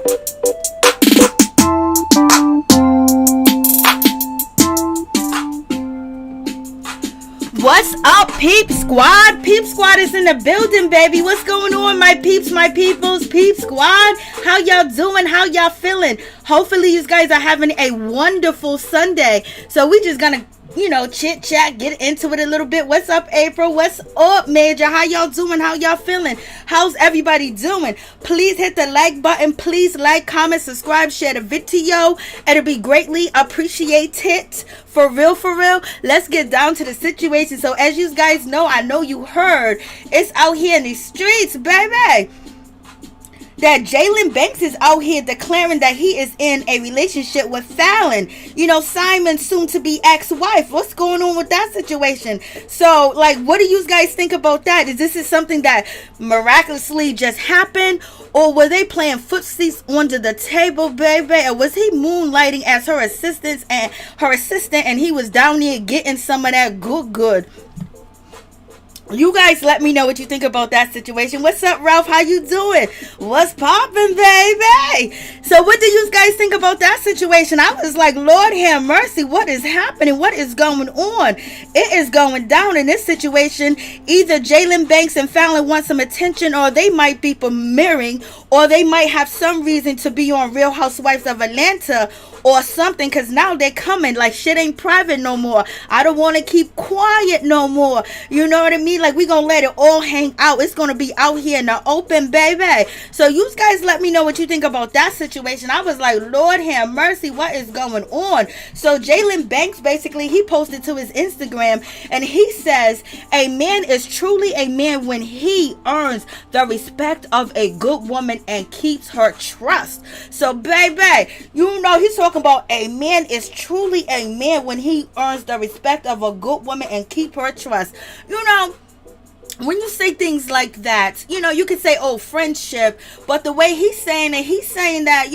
What's up, Peep Squad? Peep Squad is in the building, baby. What's going on, my peeps, my peoples? Peep Squad, how y'all doing? How y'all feeling? Hopefully you guys are having a wonderful Sunday. So we just gonna, chit chat, get into it a little bit. What's up, April? What's up, Major? How y'all doing? How y'all feeling? How's everybody doing? Please hit the like button. Please like, comment, subscribe, share the video. It'll be greatly appreciated. For real, for real. Let's get down to the situation. So as you guys know, I know you heard, it's out here in these streets, baby, that Jaylan Banks is out here declaring that he is in a relationship with Falynn, Simon's soon-to-be ex-wife. What's going on with that situation? So, what do you guys think about that? Is this something that miraculously just happened? Or were they playing footsies under the table, baby? Or was he moonlighting as her assistant and he was down there getting some of that good? You guys let me know what you think about that situation. What's up, Ralph? How you doing? What's poppin', baby? So what do you guys think about that situation? I was like, Lord have mercy. What is happening? What is going on? It is going down in this situation. Either Jaylan Banks and Falynn want some attention, or they might be premiering, or they might have some reason to be on Real Housewives of Atlanta or something, because now they're coming. Like, shit ain't private no more. I don't want to keep quiet no more. You know what I mean? Like, we gonna let it all hang out. It's gonna be out here in the open, baby. So you guys let me know what you think about that situation. I was like, Lord have mercy, what is going on? So Jaylan Banks, basically, he posted to his Instagram, and he says, a man is truly a man when he earns the respect of a good woman and keeps her trust. So baby, he's talking about a man is truly a man when he earns the respect of a good woman and keep her trust. When you say things like that, you can say, oh, friendship, but the way he's saying that,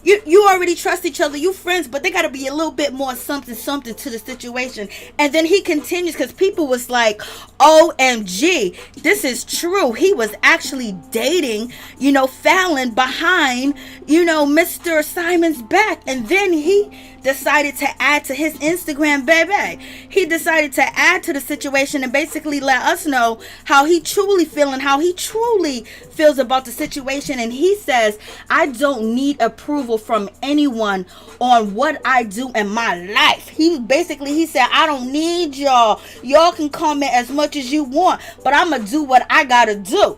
you already trust each other, you friends, but they got to be a little bit more something to the situation. And then he continues, because people was like, OMG, this is true. He was actually dating, Falynn behind, Mr. Simon's back. And then he decided to add to his Instagram, baby. He decided to add to the situation and basically let us know how he truly feeling, how he truly feels about the situation. And he says, I don't need approval from anyone on what I do in my life. He said, I don't need y'all. Y'all can comment as much as you want, but I'm gonna do what I gotta do.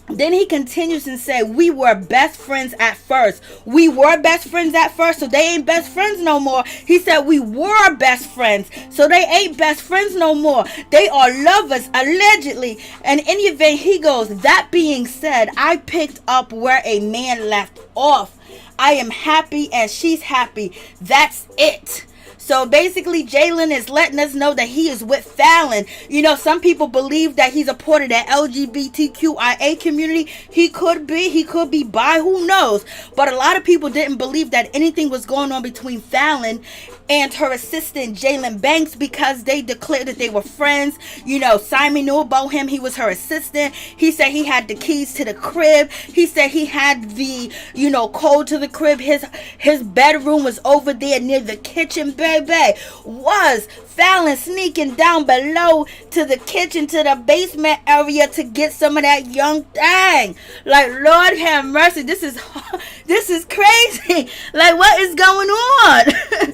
Then he continues and said, we were best friends at first. We were best friends at first, so they ain't best friends no more. He said, we were best friends, so they ain't best friends no more. They are lovers, allegedly. And in any event, he goes, that being said, I picked up where a man left off. I am happy and she's happy. That's it. So basically, Jaylan is letting us know that he is with Falynn. Some people believe that he's a part of that LGBTQIA community. He could be bi, who knows? But a lot of people didn't believe that anything was going on between Falynn and her assistant Jaylan Banks, because they declared that they were friends. Simon knew about him. He was her assistant. He said he had the keys to the crib. He said he had the, code to the crib. His bedroom was over there near the kitchen, baby. Was Falynn sneaking down below to the kitchen, to the basement area to get some of that young thing? Like, Lord have mercy. This is crazy. Like, what is going on?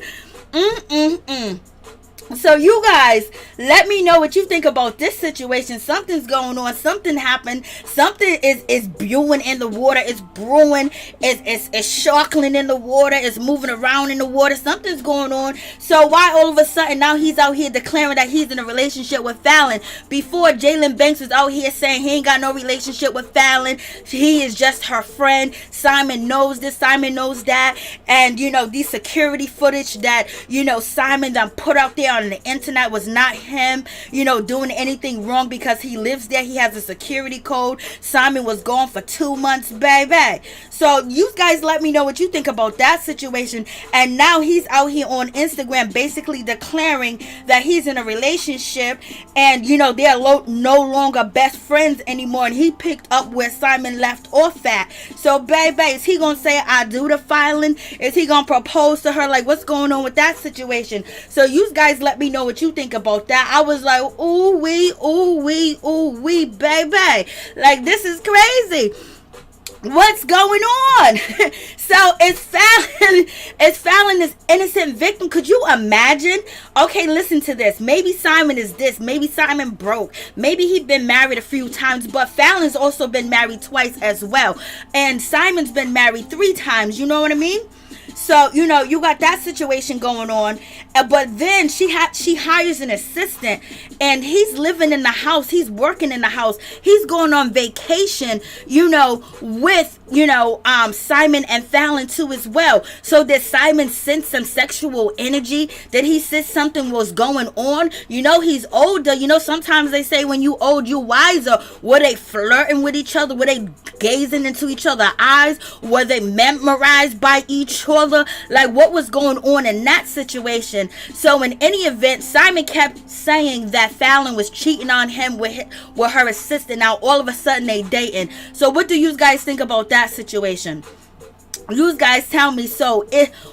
So you guys, let me know what you think about this situation. Something's going on. Something happened. Something is brewing in the water. It's brewing. It's sharkling in the water. It's moving around in the water. Something's going on. So why all of a sudden now he's out here declaring that he's in a relationship with Falynn? Before, Jaylan Banks was out here saying he ain't got no relationship with Falynn. He is just her friend. Simon knows this. Simon knows that. And, these security footage that, Simon done put out there out on the internet was not him, doing anything wrong because he lives there. He has a security code. Simon was gone for 2 months, baby. So you guys let me know what you think about that situation. And now he's out here on Instagram basically declaring that he's in a relationship and, they're no longer best friends anymore. And he picked up where Simon left off at. So, baby, is he going to say I do to Falynn? Is he going to propose to her? Like, what's going on with that situation? So you guys let me know what you think about that. I was like, ooh wee, baby. Like, this is crazy. What's going on? So it's Falynn this innocent victim. Could you imagine? Okay, listen to this. Maybe Simon is this. Maybe Simon broke. Maybe he's been married a few times, but Falynn's also been married twice as well. And Simon's been married 3 times. You know what I mean? So, you got that situation going on. But then she hires an assistant and he's living in the house. He's working in the house. He's going on vacation, with, Simon and Falynn too as well. So did Simon sense some sexual energy? Did he sense something was going on? He's older. Sometimes they say when you old, you wiser. Were they flirting with each other? Were they gazing into each other's eyes? Were they memorized by each other? Like, what was going on in that situation? So in any event, Simon kept saying that Falynn was cheating on him with her assistant. Now all of a sudden they dating. So what do you guys think about that situation? You guys tell me. So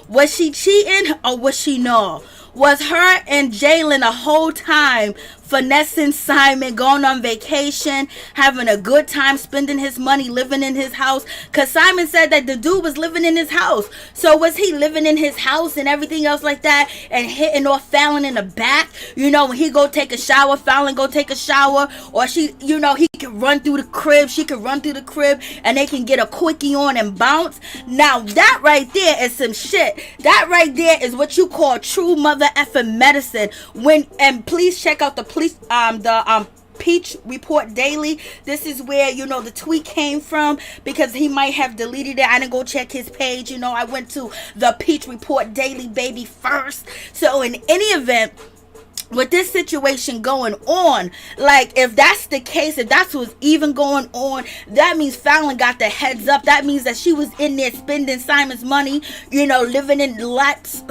was she cheating or was she no? Was her and Jaylan the whole time finessing Simon, going on vacation, having a good time, spending his money, living in his house? Because Simon said that the dude was living in his house. So was he living in his house and everything else like that and hitting off Falynn in the back? When he go take a shower, Falynn go take a shower. Or she, he can run through the crib, she can run through the crib and they can get a quickie on and bounce. Now that right there is some shit. That right there is what you call true mother effing medicine. And please check out the Peach Report Daily. This is where the tweet came from, because he might have deleted it. I didn't go check his page. I went to the Peach Report Daily baby first. So in any event, with this situation going on, like, if that's the case, if that's what's even going on, that means Falynn got the heads up. That means that she was in there spending Simon's money, living in lots,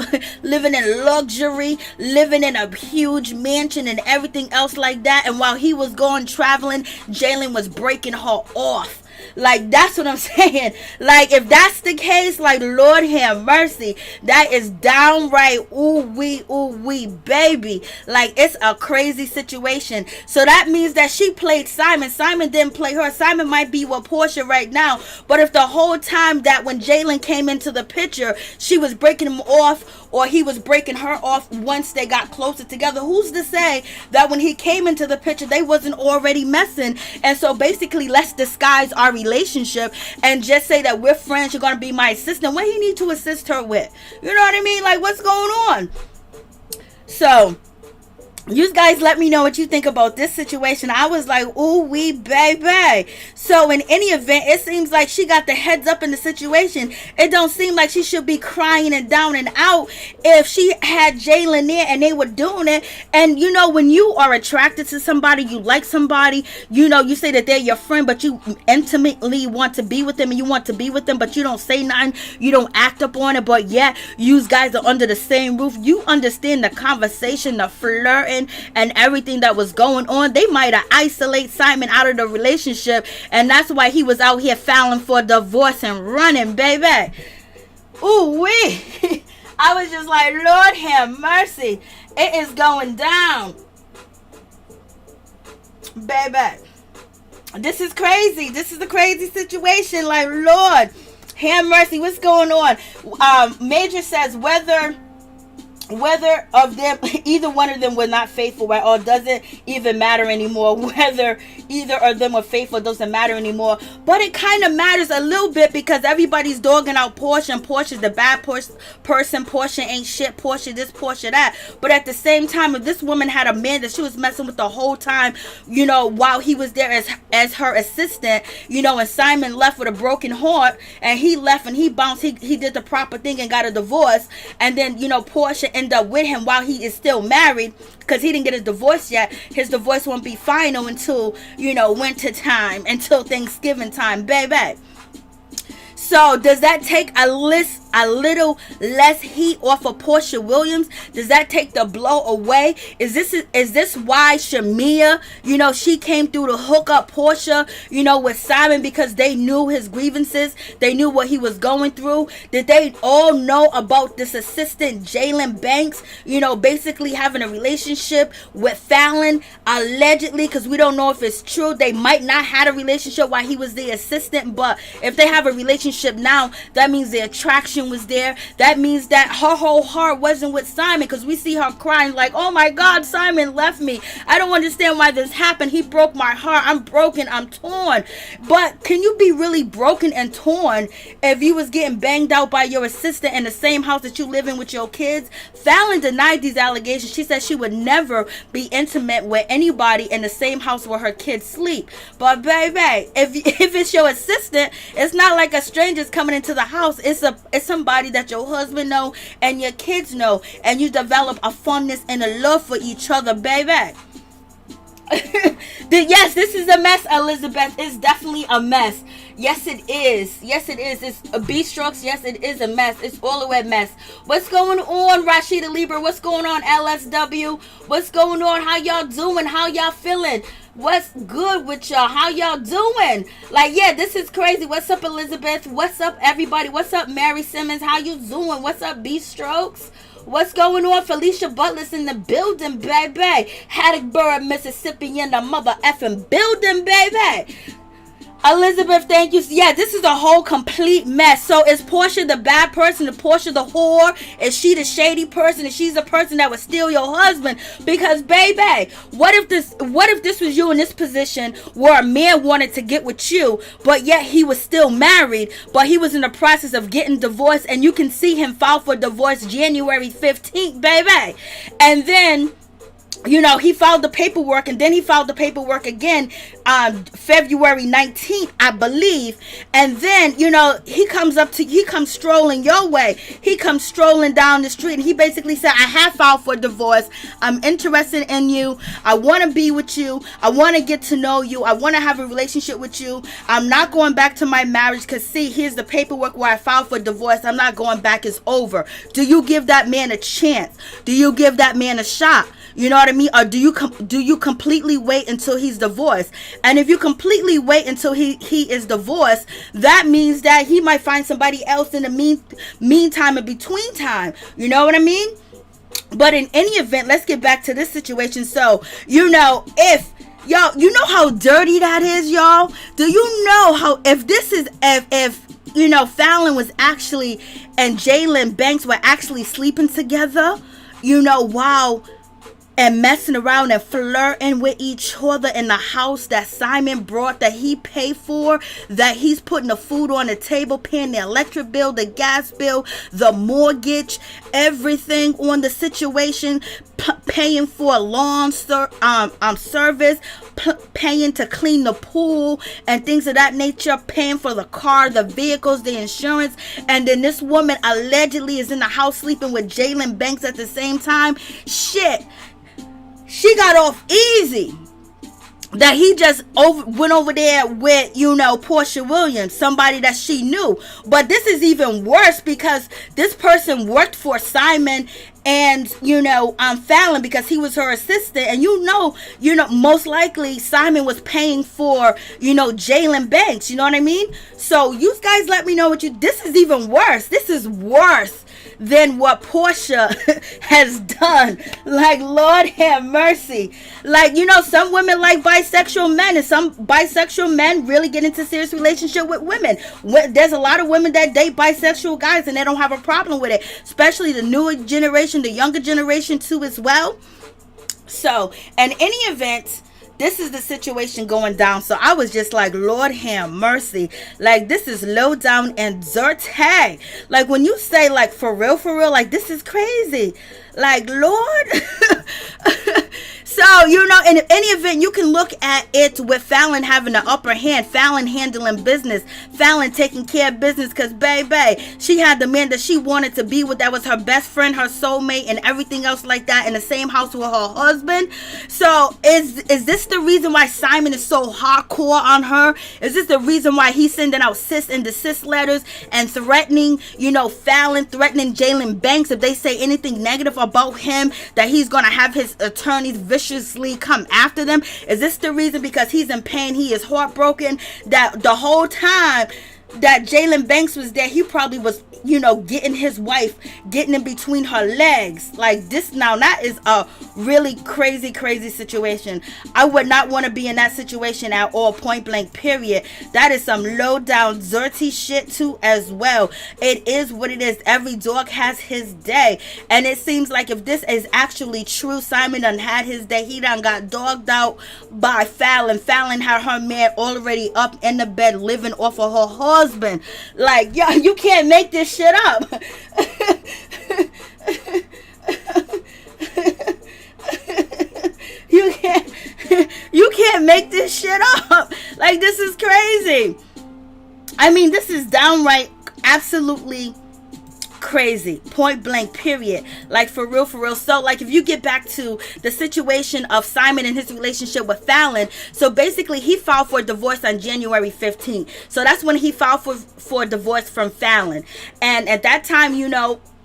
living in luxury, living in a huge mansion and everything else like that. And while he was going traveling, Jaylan was breaking her off. Like, that's what I'm saying. Like, if that's the case, like, Lord have mercy. That is downright ooh wee, baby. Like, it's a crazy situation. So that means that she played Simon. Simon didn't play her. Simon might be with Porsha right now. But if the whole time that when Jaylan came into the picture, she was breaking him off, or he was breaking her off once they got closer together, who's to say that when he came into the picture, they wasn't already messing? And so basically, let's disguise our relationship and just say that we're friends. You're going to be my assistant. What he need to assist her with? You know what I mean? Like, what's going on? So you guys let me know what you think about this situation. I was like, ooh wee, baby. So in any event, it seems like she got the heads up in the situation. It don't seem like she should be crying and down and out if she had Jaylan there and they were doing it. And when you are attracted to somebody, you like somebody, you say that they're your friend, but you intimately want to be with them, and you want to be with them, but you don't say nothing, you don't act up on it, but yet you guys are under the same roof. You understand the conversation, the flirting, and everything that was going on. They might have isolated Simon out of the relationship, and that's why he was out here filing for divorce and running, baby. Ooh wee. I was just like, Lord have mercy. It is going down, baby. This is crazy. This is a crazy situation. Like, Lord have mercy. What's going on? Major says whether of them, either one of them were not faithful, right? Or doesn't even matter anymore. Whether either of them were faithful doesn't matter anymore. But it kind of matters a little bit, because everybody's dogging out Porsha, and Porsha's the bad person. Porsha ain't shit. Porsha this, Porsha that. But at the same time, if this woman had a man that she was messing with the whole time, while he was there as her assistant, and Simon left with a broken heart, and he left and he bounced, he did the proper thing and got a divorce, and then Porsha end up with him while he is still married, because he didn't get a divorce yet. His divorce won't be final until, winter time, until Thanksgiving time, baby. So does that take a little less heat off of Porsha Williams? Does that take the blow away? Is this why Shamea, she came through to hook up Porsha, with Simon, because they knew his grievances, they knew what he was going through? Did they all know about this assistant Jaylan Banks, basically having a relationship with Falynn, allegedly, because we don't know if it's true. They might not have a relationship while he was the assistant, but if they have a relationship now, that means the attraction was there. That means that her whole heart wasn't with Simon, because we see her crying like, oh my God, Simon left me. I don't understand why this happened. He broke my heart. I'm broken. I'm torn. But can you be really broken and torn if you was getting banged out by your assistant in the same house that you live in with your kids? Falynn denied these allegations. She said she would never be intimate with anybody in the same house where her kids sleep. But baby, if it's your assistant, it's not like a stranger's coming into the house. It's somebody that your husband know and your kids know, and you develop a fondness and a love for each other, baby. Yes, this is a mess, Elizabeth. It's definitely a mess. Yes, it is. Yes, it is. It's a B-strokes. Yes, it is a mess. It's all the way a mess. What's going on, Rashida Lieber? What's going on, LSW? What's going on? How y'all doing? How y'all feeling? What's good with y'all? How y'all doing? This is crazy. What's up, Elizabeth? What's up, everybody? What's up, Mary Simmons? How you doing? What's up, B-strokes? What's going on? Felicia Butler's in the building, baby. Hattiesburg, Mississippi in the mother effing building, baby. Elizabeth, thank you. Yeah, this is a whole complete mess. So is Porsha the bad person? Is Porsha the whore? Is she the shady person? Is she the person that would steal your husband? Because baby, what if this was you in this position where a man wanted to get with you, but yet he was still married, but he was in the process of getting divorced, and you can see him file for divorce January 15th, baby. And then he filed the paperwork, and then he filed the paperwork again on February 19th, I believe. And then, he comes strolling your way. He comes strolling down the street, and he basically said, I have filed for divorce. I'm interested in you. I want to be with you. I want to get to know you. I want to have a relationship with you. I'm not going back to my marriage, because see, here's the paperwork where I filed for divorce. I'm not going back. It's over. Do you give that man a chance? Do you give that man a shot? You know what I mean? Or do you completely wait until he's divorced? And if you completely wait until he is divorced, that means that he might find somebody else in the meantime, in between time. You know what I mean? But in any event, let's get back to this situation. So, if y'all, how dirty that is, y'all? Do you know how, if Falynn was actually, and Jaylan Banks were actually sleeping together, while and messing around and flirting with each other in the house that Simon brought, that he paid for, that he's putting the food on the table, paying the electric bill, the gas bill, the mortgage, everything on the situation, paying for a lawn service, paying to clean the pool and things of that nature, paying for the car, the vehicles, the insurance. And then this woman allegedly is in the house sleeping with Jaylan Banks at the same time. Shit. She got off easy. That he just went over there with, Porsha Williams, somebody that she knew. But this is even worse, because this person worked for Simon and, Falynn, because he was her assistant. And most likely Simon was paying for, Jaylan Banks. You know what I mean? So you guys let me know this is even worse. This is worse than what Porsha has done. Like, Lord have mercy. Like, some women like bisexual men, and some bisexual men really get into serious relationship with women. There's a lot of women that date bisexual guys, and they don't have a problem with it, especially the newer generation, the younger generation too as well. So, in any event, this is the situation going down. So I was just like, Lord have mercy. Like, this is low down and dirty. Like, when you say, like, for real, like, this is crazy. Like, Lord. So, in any event, you can look at it with Falynn having the upper hand, Falynn handling business, Falynn taking care of business, because, baby, she had the man that she wanted to be with, that was her best friend, her soulmate, and everything else like that, in the same house with her husband. So, is this the reason why Simon is so hardcore on her? Is this the reason why he's sending out cease and desist letters and threatening, Falynn, threatening Jaylan Banks if they say anything negative about him, that he's going to have his attorneys viciously come after them? Is this the reason? Because he's in pain, he is heartbroken, that the whole time that Jaylan Banks was there, he probably was, getting his wife, getting in between her legs. Like this, now that is a really crazy situation. I would not want to be in that situation at all, point blank, period. That is some low down dirty shit too as well. It is what it is. Every dog has his day, and it seems like if this is actually true, Simon done had his day. He done got dogged out by Falynn. Falynn had her man already up in the bed living off of her husband. Like, yo, you can't make this shit up. you can't make this shit up. Like, this is crazy. I mean, this is downright absolutely crazy, point blank, period. Like, for real. So, like, if you get back to the situation of Simon and his relationship with Falynn, so basically he filed for divorce on January 15th. So that's when he filed for divorce from Falynn. And at that time,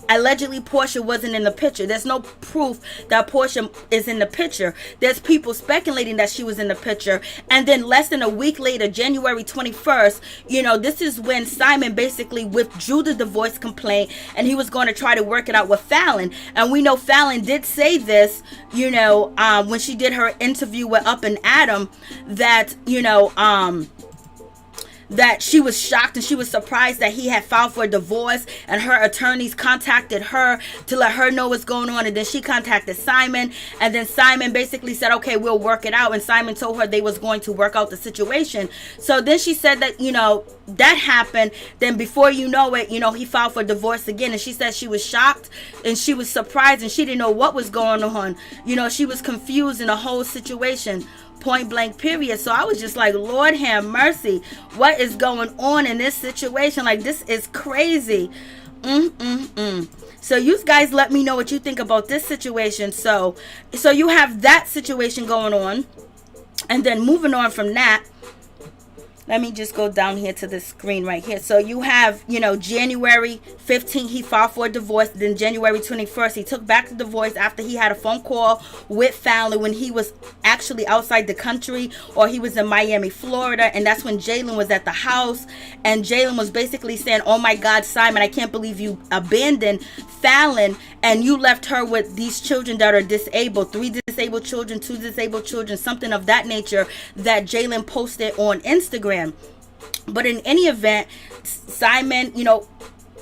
allegedly Porsha wasn't in the picture. There's no proof that Porsha is in the picture. There's people speculating that she was in the picture. And then less than a week later, January 21st, this is when Simon basically withdrew the divorce complaint, and he was going to try to work it out with Falynn. And we know Falynn did say this, when she did her interview with Up and Adam, that, that she was shocked and she was surprised that he had filed for divorce, and her attorneys contacted her to let her know what's going on. And then she contacted Simon, and then Simon basically said, okay, we'll work it out. And Simon told her they was going to work out the situation. So then she said that, that happened. Then before you know it, he filed for divorce again. And she said she was shocked and she was surprised and she didn't know what was going on. She was confused in the whole situation, point blank, period. So I was just like, Lord have mercy, what is going on in this situation? Like, this is crazy. So you guys let me know what you think about this situation. So you have that situation going on, and then moving on from that, let me just go down here to the screen right here. So you have, January 15th, he filed for divorce. Then January 21st, he took back the divorce after he had a phone call with Falynn when he was actually outside the country, or he was in Miami, Florida. And that's when Jaylan was at the house. And Jaylan was basically saying, oh my God, Simon, I can't believe you abandoned Falynn and you left her with these children that are disabled, 3 disabled children, 2 disabled children, something of that nature, that Jaylan posted on Instagram. But in any event, Simon,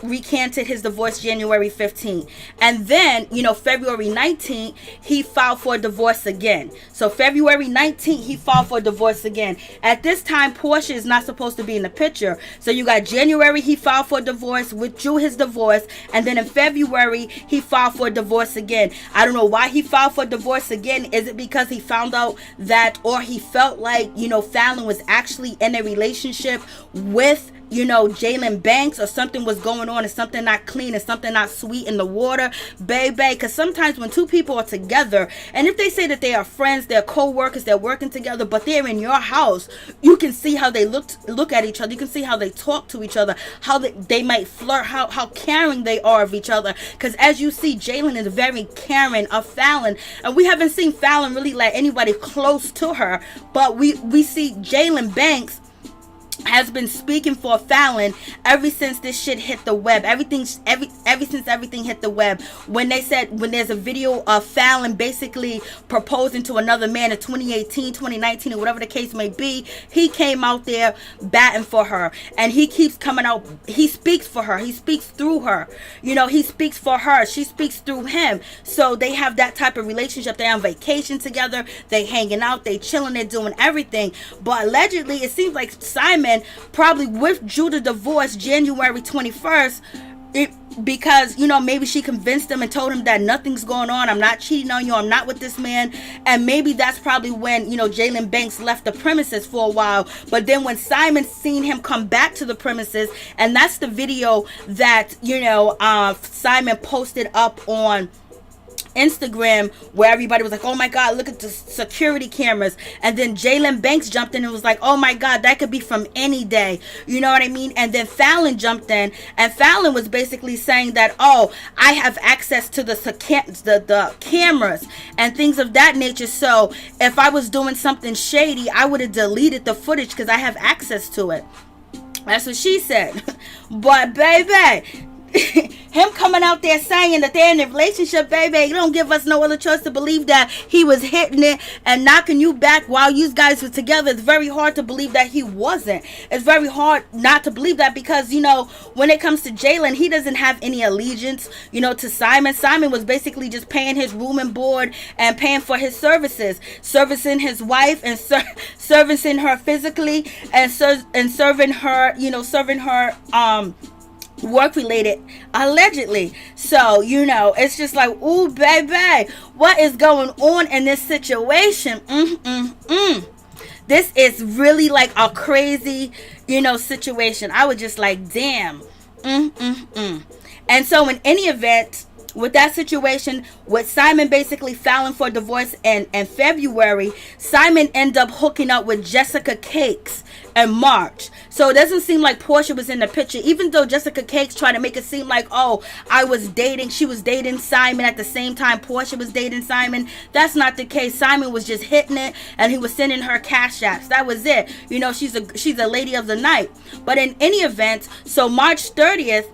recanted his divorce January 15th. And then, February 19th, he filed for divorce again. So February 19th, he filed for divorce again. At this time, Porsha is not supposed to be in the picture. So you got January, he filed for divorce, withdrew his divorce. And then in February, he filed for divorce again. I don't know why he filed for divorce again. Is it because he found out that, or he felt like, Falynn was actually in a relationship with Jaylan Banks, or something was going on, and something not clean, and something not sweet in the water, baby? Because sometimes when two people are together, and if they say that they are friends, they're co-workers, they're working together, but they're in your house, you can see how they look at each other. You can see how they talk to each other, how they might flirt, how caring they are of each other. Because as you see, Jaylan is very caring of Falynn, and we haven't seen Falynn really let anybody close to her, but we see Jaylan Banks has been speaking for Falynn ever since this shit hit the web. Ever since everything hit the web. When there's a video of Falynn basically proposing to another man in 2018, 2019, or whatever the case may be, he came out there batting for her. And he keeps coming out. He speaks for her. He speaks through her. He speaks for her. She speaks through him. So they have that type of relationship. They're on vacation together. They hanging out. They chilling. They're doing everything. But allegedly, it seems like Simon probably withdrew the divorce January 21st. because, maybe she convinced him and told him that nothing's going on. I'm not cheating on you. I'm not with this man. And maybe that's probably when, Jaylan Banks left the premises for a while. But then when Simon seen him come back to the premises, and that's the video that, Simon posted up on Instagram, where everybody was like, oh my God, look at the security cameras. And then Jaylan Banks jumped in and was like, oh my God, that could be from any day. You know what I mean? And then Falynn jumped in, and Falynn was basically saying that, oh, I have access to the cameras and things of that nature. So if I was doing something shady, I would have deleted the footage because I have access to it. That's what she said. But baby, him coming out there saying that they're in a relationship, baby, you don't give us no other choice to believe that he was hitting it and knocking you back while you guys were together. It's very hard to believe that he wasn't. It's very hard not to believe that because, when it comes to Jaylan, he doesn't have any allegiance, to Simon. Simon was basically just paying his room and board and paying for his services, servicing his wife and servicing her physically and serving her, work related, allegedly. So it's just like, ooh, baby, what is going on in this situation? This is really like a crazy situation. I was just like, damn. And so in any event, with that situation, with Simon basically filing for divorce in February, Simon ended up hooking up with Jessica Cakes in March. So it doesn't seem like Porsha was in the picture, even though Jessica Cakes tried to make it seem like, oh, she was dating Simon at the same time Porsha was dating Simon. That's not the case. Simon was just hitting it, and he was sending her cash apps. That was it. She's a lady of the night. But in any event, so March 30th,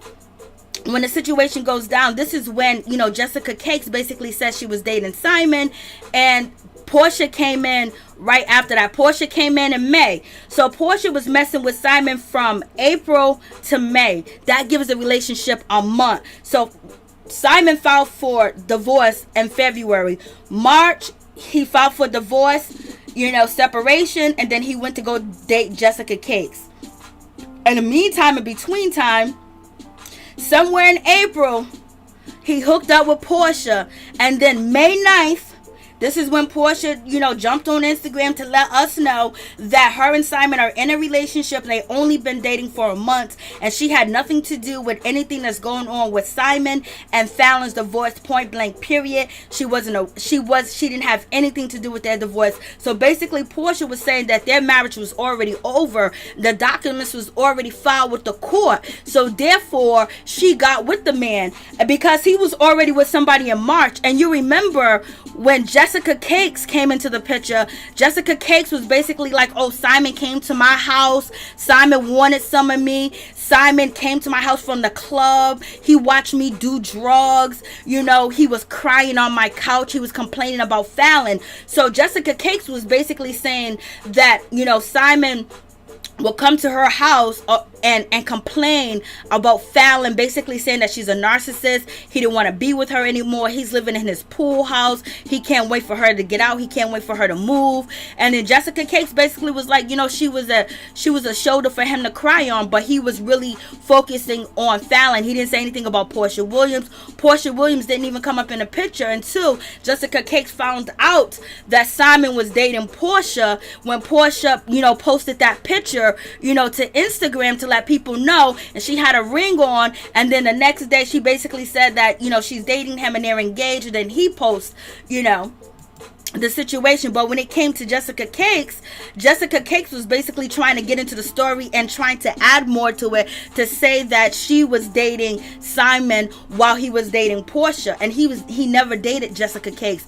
when the situation goes down, this is when, Jessica Cakes basically says she was dating Simon, and Porsha came in right after that. Porsha came in May. So Porsha was messing with Simon from April to May. That gives the relationship a month. So Simon filed for divorce in February. March, he filed for divorce, separation, and then he went to go date Jessica Cakes. In the meantime, in between time, somewhere in April, he hooked up with Porsha. And then May 9th, this is when Porsha, jumped on Instagram to let us know that her and Simon are in a relationship. They only been dating for a month, and she had nothing to do with anything that's going on with Simon and Falynn's divorce, point blank, period. She didn't have anything to do with their divorce. So basically, Porsha was saying that their marriage was already over. The documents was already filed with the court. So therefore, she got with the man because he was already with somebody in March. And you remember when Jessica Cakes came into the picture, Jessica Cakes was basically like, oh, Simon came to my house. Simon wanted some of me. Simon came to my house from the club. He watched me do drugs. He was crying on my couch. He was complaining about Falynn. So Jessica Cakes was basically saying that, Simon will come to her house and complain about Falynn, basically saying that she's a narcissist. He didn't want to be with her anymore. He's living in his pool house. He can't wait for her to get out. He can't wait for her to move. And then Jessica Cakes basically was like, she was a shoulder for him to cry on, but he was really focusing on Falynn. He didn't say anything about Porsha Williams. Porsha Williams didn't even come up in the picture until Jessica Cakes found out that Simon was dating Porsha when Porsha, posted that picture, to Instagram to let people know, and she had a ring on. And then the next day she basically said that she's dating him and they're engaged, and then he posts the situation. But when it came to Jessica Cakes was basically trying to get into the story and trying to add more to it, to say that she was dating Simon while he was dating Porsha, and he never dated Jessica Cakes.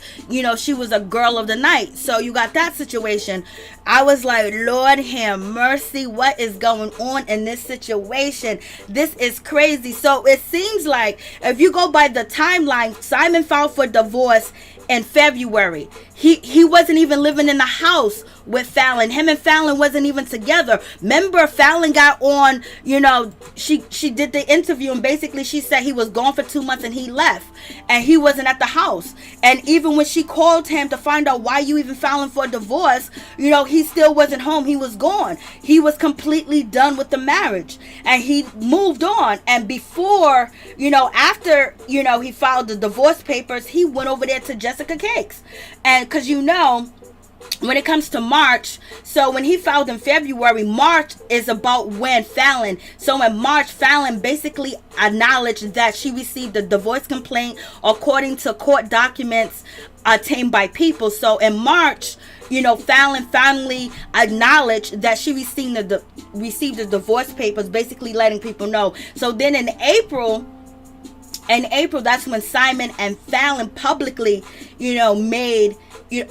She was a girl of the night. So you got that situation. I was like, Lord have mercy, what is going on in this situation? This is crazy. So it seems like, if you go by the timeline, Simon filed for divorce in February. He wasn't even living in the house with Falynn. Him and Falynn wasn't even together. Remember, Falynn got on, she did the interview, and basically she said he was gone for 2 months and he left. And he wasn't at the house. And even when she called him to find out why you even filing for a divorce, he still wasn't home. He was gone. He was completely done with the marriage. And he moved on. And before, after, he filed the divorce papers, he went over there to Jessica Cakes. And because when it comes to March, so when he filed in February, March is about when Falynn. So in March, Falynn basically acknowledged that she received a divorce complaint according to court documents obtained by People. So in March, Falynn finally acknowledged that she received the divorce papers, basically letting people know. So then in April, that's when Simon and Falynn publicly, made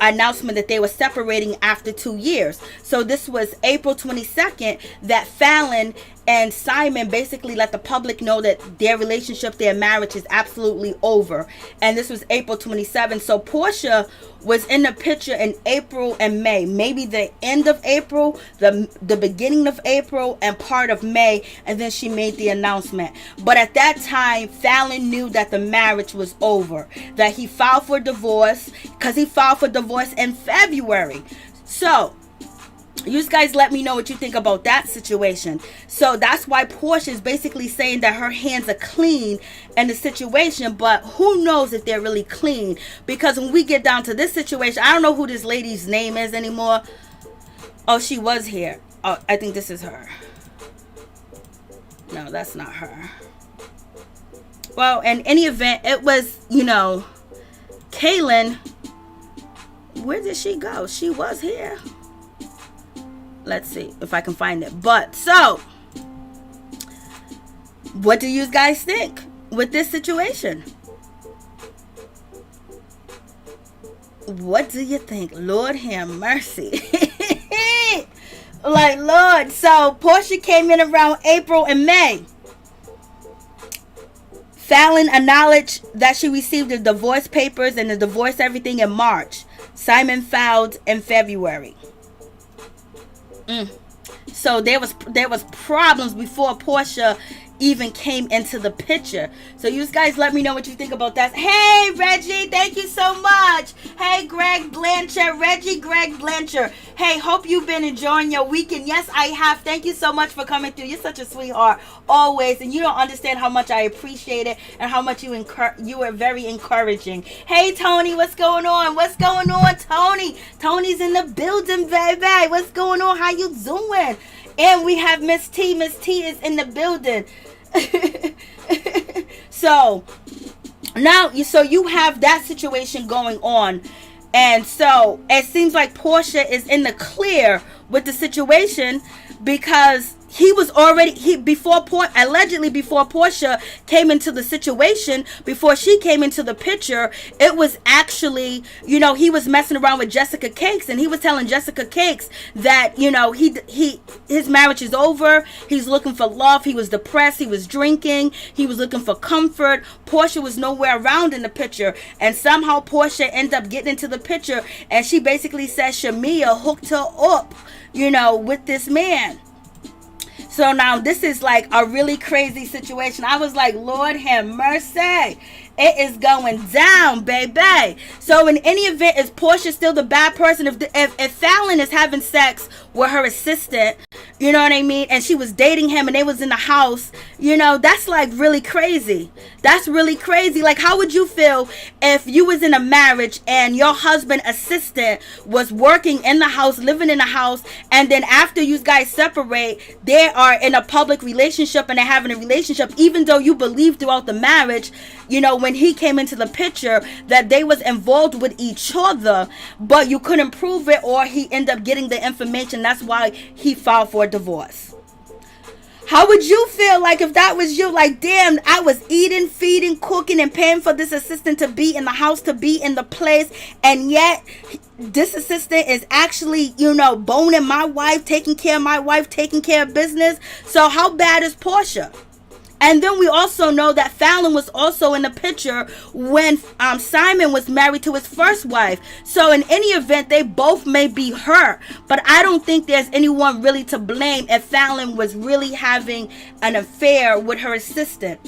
announcement that they were separating after 2 years. So this was April 22nd that Falynn and Simon basically let the public know that their relationship, their marriage is absolutely over. And this was April 27th. So Porsha was in the picture in April and May, maybe the end of April, the beginning of April, and part of May, and then she made the announcement. But at that time, Falynn knew that the marriage was over, that he filed for divorce, because he filed for divorce in February. So you guys let me know what you think about that situation. So that's why Porsha is basically saying that her hands are clean in the situation, but who knows if they're really clean, because when we get down to this situation, I don't know who this lady's name is anymore. Oh, she was here. Oh, I think this is her. No, that's not her. Well, in any event, it was, Kaylin. Where did she go? She was here. Let's see if I can find it. But so, what do you guys think with this situation? What do you think? Lord have mercy. Like, Lord. So Porsha came in around April and May. Falynn acknowledged that she received the divorce papers and the divorce everything in March. Simon filed in February. So there was problems before Porsha even came into the picture. So you guys let me know what you think about that. Hey Reggie, thank you so much. Hey Greg Blanchard, Greg Blanchard. Hey, hope you've been enjoying your weekend. Yes, I have. Thank you so much for coming through. You're such a sweetheart always, and you don't understand how much I appreciate it and how much you are very encouraging. Hey Tony, what's going on? What's going on, Tony? Tony's in the building, baby. What's going on? How you doing? And we have Miss T. Miss T is in the building. So now you have that situation going on, and so it seems like Porsha is in the clear with the situation, because he was already allegedly before Porsha came into the situation, before she came into the picture, it was actually, he was messing around with Jessica Cakes, and he was telling Jessica Cakes that, his marriage is over. He's looking for love. He was depressed. He was drinking. He was looking for comfort. Porsha was nowhere around in the picture, and somehow Porsha ended up getting into the picture, and she basically said Shamea hooked her up, with this man. So now this is like a really crazy situation. I was like, Lord have mercy. It is going down, baby. So in any event, is Porsha still the bad person? If Falynn is having sex with her assistant, you know what I mean, and she was dating him and they was in the house, that's like really crazy. That's really crazy. Like, how would you feel if you was in a marriage and your husband assistant was working in the house, living in the house, and then after you guys separate, they are in a public relationship and they're having a relationship, even though you believe throughout the marriage, when he came into the picture, that they was involved with each other, but you couldn't prove it, or he ended up getting the information. That's why he filed for a divorce. How would you feel like if that was you? Like, damn, I was eating, feeding, cooking, and paying for this assistant to be in the house, to be in the place, and yet this assistant is actually, boning my wife, taking care of my wife, taking care of business. So how bad is Porsha? And then we also know that Falynn was also in the picture when Simon was married to his first wife. So in any event, they both may be her. But I don't think there's anyone really to blame if Falynn was really having an affair with her assistant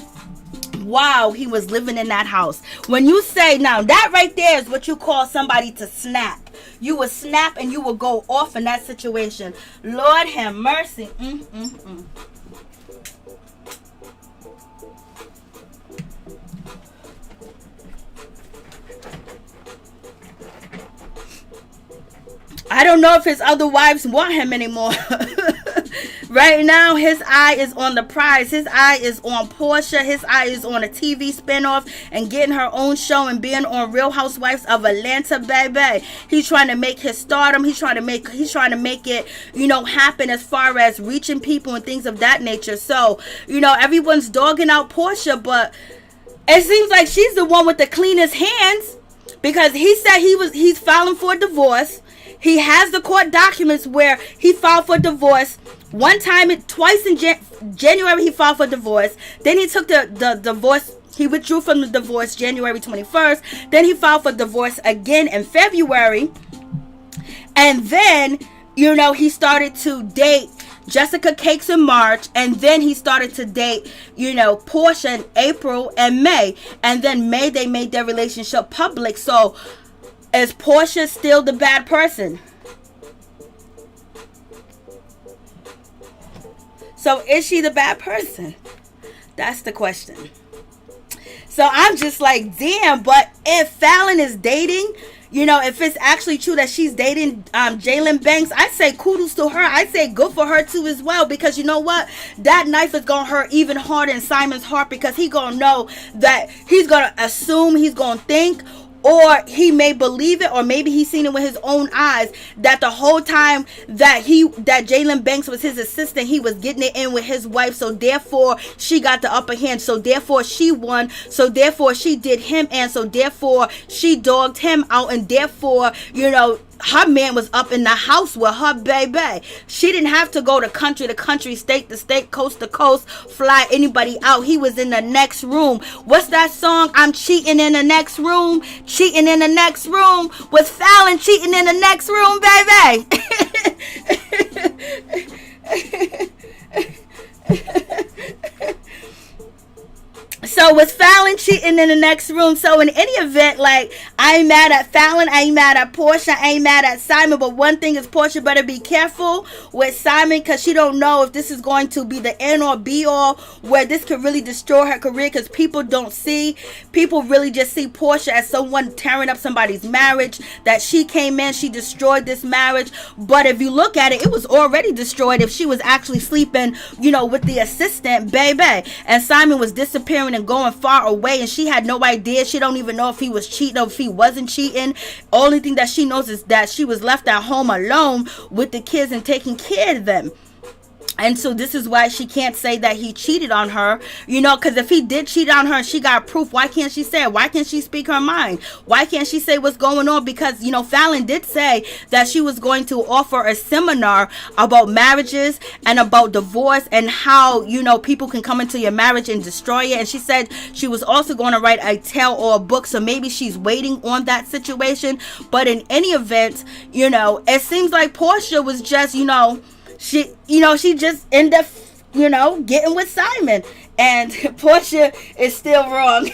while he was living in that house. When you say, now that right there is what you call somebody to snap. You will snap and you will go off in that situation. Lord have mercy. I don't know if his other wives want him anymore. Right now, his eye is on the prize. His eye is on Porsha. His eye is on a TV spinoff and getting her own show and being on Real Housewives of Atlanta, baby. He's trying to make his stardom. He's trying to make it, happen as far as reaching people and things of that nature. So, everyone's dogging out Porsha, but it seems like she's the one with the cleanest hands, because he said he's filing for divorce. He has the court documents where he filed for divorce. Twice in January he filed for divorce. Then he took the divorce. He withdrew from the divorce January 21st. Then he filed for divorce again in February. And then, he started to date Jessica Cakes in March. And then he started to date, Porsha in April and May. And then May they made their relationship public. So is Porsha still the bad person? So is she the bad person? That's the question. So I'm just like, damn. But if Falynn is dating, if it's actually true that she's dating Jaylan Banks, I say kudos to her. I say good for her too as well, because you know what? That knife is going to hurt even harder in Simon's heart, because he going to know that he's going to assume, he's going to think, or he may believe it, or maybe he's seen it with his own eyes, that the whole time that Jaylan Banks was his assistant, he was getting it in with his wife. So therefore she got the upper hand. So therefore she won. So therefore she did him, and so therefore she dogged him out, and therefore her man was up in the house with her baby. She didn't have to go to country to country, state to state, coast to coast, fly anybody out. He was in the next room. What's that song? I'm cheating in the next room. Cheating in the next room. Was Falynn cheating in the next room, baby? So was Falynn cheating in the next room? So in any event, like, I ain't mad at Falynn, I ain't mad at Porsha, I ain't mad at Simon, but one thing is Porsha better be careful with Simon, because she don't know if this is going to be the end or be all, where this could really destroy her career, because people really just see Porsha as someone tearing up somebody's marriage, that she came in, she destroyed this marriage. But if you look at it, it was already destroyed if she was actually sleeping, with the assistant, baby, and Simon was disappearing and going far away, and she had no idea. She don't even know if he was cheating or if he wasn't cheating. Only thing that she knows is that she was left at home alone with the kids and taking care of them. And so this is why she can't say that he cheated on her, because if he did cheat on her and she got proof, why can't she say it? Why can't she speak her mind? Why can't she say what's going on? Because, Falynn did say that she was going to offer a seminar about marriages and about divorce and how, people can come into your marriage and destroy it. And she said she was also going to write a tale or a book. So maybe she's waiting on that situation. But in any event, it seems like Porsha was just, she just ended up, getting with Simon. And Porsha is still wrong.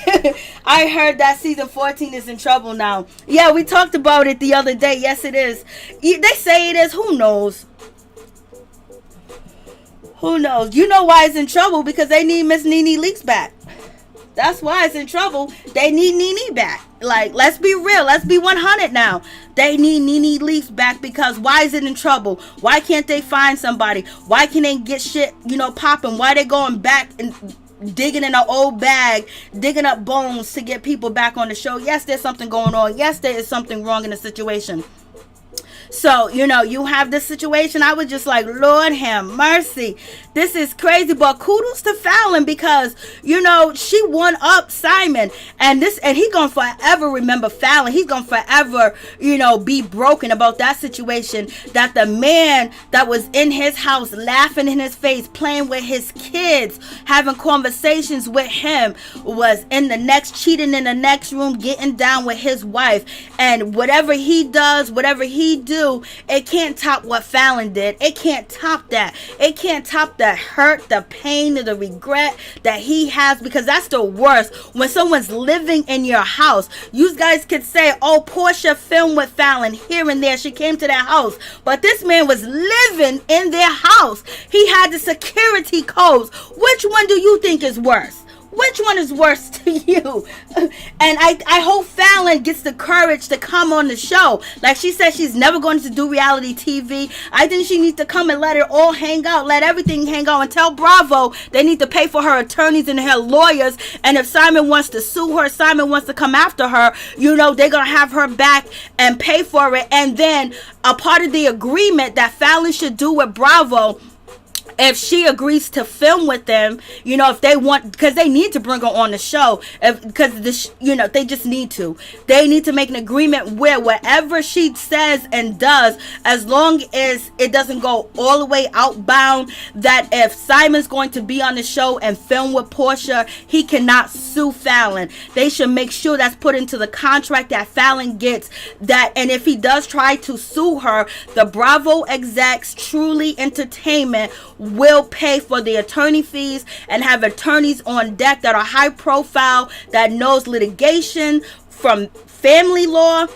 I heard that season 14 is in trouble now. Yeah, we talked about it the other day. Yes, it is. They say it is. Who knows? Who knows? You know why it's in trouble? Because they need Miss Nene Leakes back. That's why it's in trouble. They need Nene back. Like, let's be real. Let's be 100 now. They need Nene Leakes back, because why is it in trouble? Why can't they find somebody? Why can't they get shit, popping? Why they going back and digging in an old bag, digging up bones to get people back on the show? Yes, there's something going on. Yes, there is something wrong in the situation. So, you have this situation. I was just like, Lord have mercy. This is crazy. But kudos to Falynn, because, she won up Simon. And he gonna forever remember Falynn. He's gonna forever, be broken about that situation. That the man that was in his house, laughing in his face, playing with his kids, having conversations with him, was cheating in the next room, getting down with his wife. And whatever he does, whatever he do, it can't top what Falynn did. It can't top that. It can't top the hurt, the pain, the regret that he has, because that's the worst. When someone's living in your house, you guys could say, oh, Porsha filmed with Falynn here and there. She came to their house. But this man was living in their house. He had the security codes. Which one do you think is worse? Which one is worse to you? And I hope Falynn gets the courage to come on the show. Like she said, she's never going to do reality TV. I think she needs to come and let it all hang out. Let everything hang out. And tell Bravo they need to pay for her attorneys and her lawyers. And if Simon wants to sue her, Simon wants to come after her, they're going to have her back and pay for it. And then a part of the agreement that Falynn should do with Bravo, if she agrees to film with them, if they want, because they need to bring her on the show, because they just need to. They need to make an agreement where whatever she says and does, as long as it doesn't go all the way outbound, that if Simon's going to be on the show and film with Porsha, he cannot sue Falynn. They should make sure that's put into the contract that Falynn gets that. And if he does try to sue her, the Bravo execs, Truly Entertainment, will pay for the attorney fees and have attorneys on deck that are high profile, that knows litigation from family law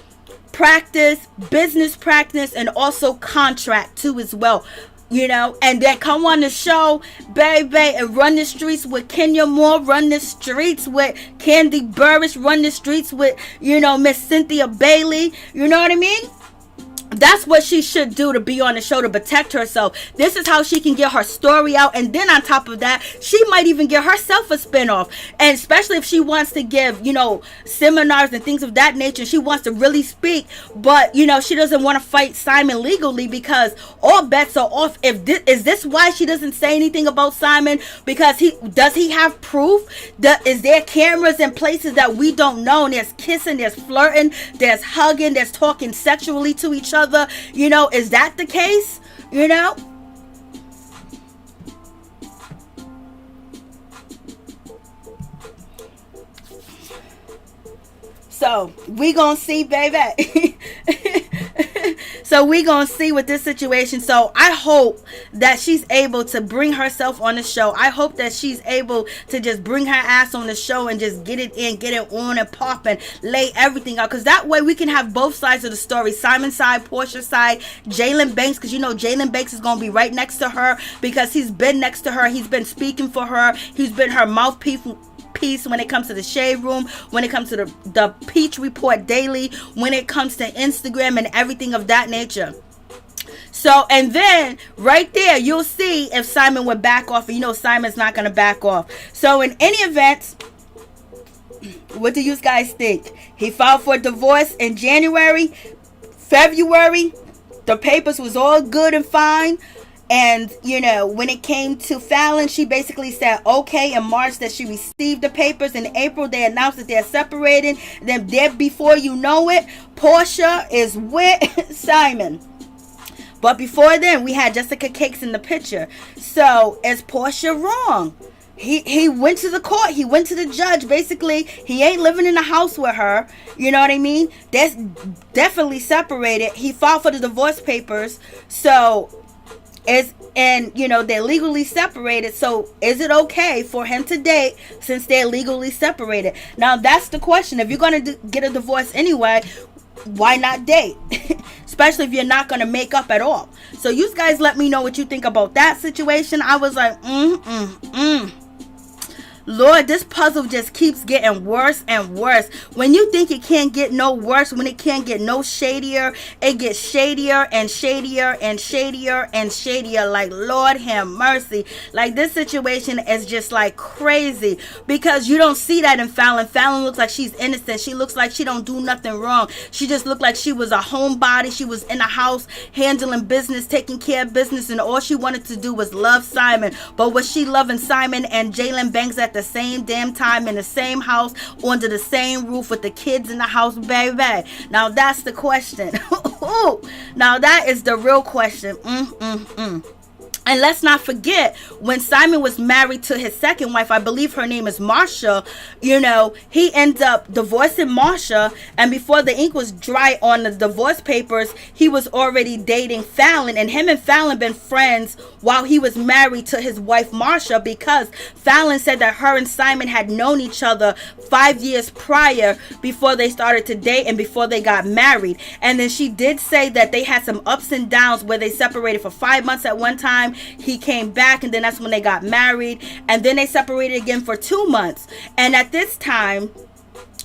practice, business practice, and also contract too as well. And then come on the show, baby, and run the streets with Kenya Moore, run the streets with Candy Burris, run the streets with, Miss Cynthia Bailey. You know what I mean? That's what she should do to be on the show, to protect herself. This is how she can get her story out. And then on top of that, she might even get herself a spinoff. And especially if she wants to give, seminars and things of that nature. She wants to really speak. But, she doesn't want to fight Simon legally, because all bets are off. Is this why she doesn't say anything about Simon? Because does he have proof? Is there cameras in places that we don't know? And there's kissing, there's flirting, there's hugging, there's talking sexually to each other. Is that the case? So we gonna see, baby. So we gonna see with this situation. So I hope that she's able to bring herself on the show. I hope that she's able to just bring her ass on the show and just get it in, get it on and pop and lay everything out. Because that way we can have both sides of the story. Simon's side, Porsha's side, Jaylan Banks. Because Jaylan Banks is gonna be right next to her, because he's been next to her. He's been speaking for her. He's been her mouthpiece when it comes to the Shade Room, when it comes to the Peach Report Daily, when it comes to Instagram and everything of that nature. So, and then right there, you'll see if Simon would back off. And Simon's not going to back off. So in any event, what do you guys think? He filed for divorce in January, February. The papers was all good and fine. And, when it came to Falynn, she basically said, okay, in March that she received the papers. In April, they announced that they're separating. Then before you know it, Porsha is with Simon. But before then, we had Jessica Cakes in the picture. So, is Porsha wrong? He went to the court. He went to the judge. Basically, he ain't living in the house with her. You know what I mean? That's definitely separated. He filed for the divorce papers. So... they're legally separated. So is it okay for him to date since they're legally separated? Now that's the question. If you're going to get a divorce anyway, why not date? Especially if you're not going to make up at all. So you guys let me know what you think about that situation. I was like, Lord, this puzzle just keeps getting worse and worse. When you think it can't get no worse, when it can't get no shadier, it gets shadier and shadier and shadier and shadier. Like, Lord have mercy. Like, this situation is just like crazy, because you don't see that in Falynn. Falynn looks like she's innocent. She looks like she don't do nothing wrong. She just looked like she was a homebody. She was in a house handling business, taking care of business, and all she wanted to do was love Simon. But was she loving Simon and Jaylan Banks at the same damn time, in the same house, under the same roof, with the kids in the house, baby? Now that's the question. Now that is the real question. And let's not forget, when Simon was married to his second wife, I believe her name is Marsha, you know, he ended up divorcing Marsha, and before the ink was dry on the divorce papers, he was already dating Falynn, and him and Falynn been friends while he was married to his wife Marsha, because Falynn said that her and Simon had known each other 5 years prior, before they started to date and before they got married. And then she did say that they had some ups and downs, where they separated for 5 months at one time. He came back, and then that's when they got married, and then they separated again for 2 months. And at this time,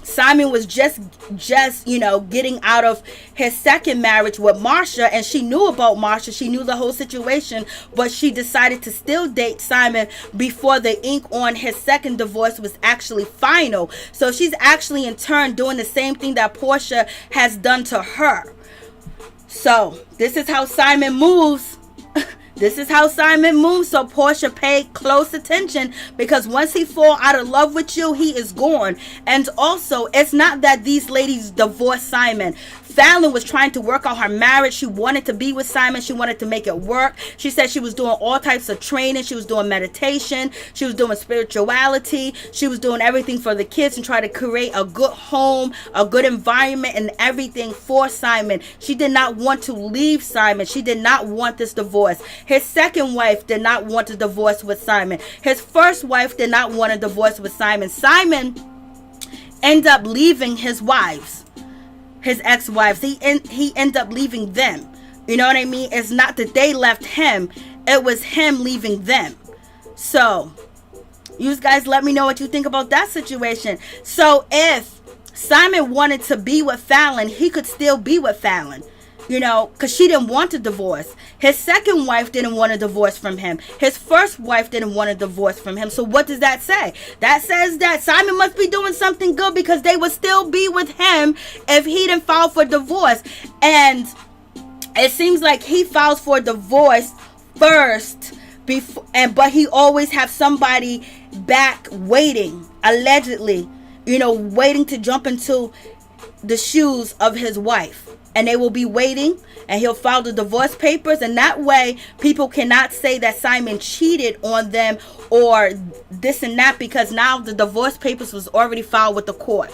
Simon was just you know, getting out of his second marriage with Marsha, and she knew about Marsha. She knew the whole situation, but she decided to still date Simon before the ink on his second divorce was actually final. So she's actually in turn doing the same thing that Porsha has done to her. So this is how Simon moves. This is how Simon moves. So Porsha, pay close attention, because once he fall out of love with you, he is gone. And also, it's not that these ladies divorced Simon. Falynn was trying to work out her marriage. She wanted to be with Simon. She wanted to make it work. She said she was doing all types of training. She was doing meditation. She was doing spirituality. She was doing everything for the kids and try to create a good home, a good environment, and everything for Simon. She did not want to leave Simon. She did not want this divorce. His second wife did not want a divorce with Simon. His first wife did not want a divorce with Simon. Simon ended up leaving his wives, his ex-wives. He ended up leaving them. You know what I mean? It's not that they left him. It was him leaving them. So, you guys let me know what you think about that situation. So, if Simon wanted to be with Falynn, he could still be with Falynn. You know, because she didn't want a divorce. His second wife didn't want a divorce from him. His first wife didn't want a divorce from him. So what does that say? That says that Simon must be doing something good, because they would still be with him if he didn't file for divorce. And it seems like he files for divorce first, but he always have somebody back waiting, allegedly, you know, waiting to jump into the shoes of his wife. And they will be waiting, and he'll file the divorce papers, and that way people cannot say that Simon cheated on them or this and that, because now the divorce papers was already filed with the court.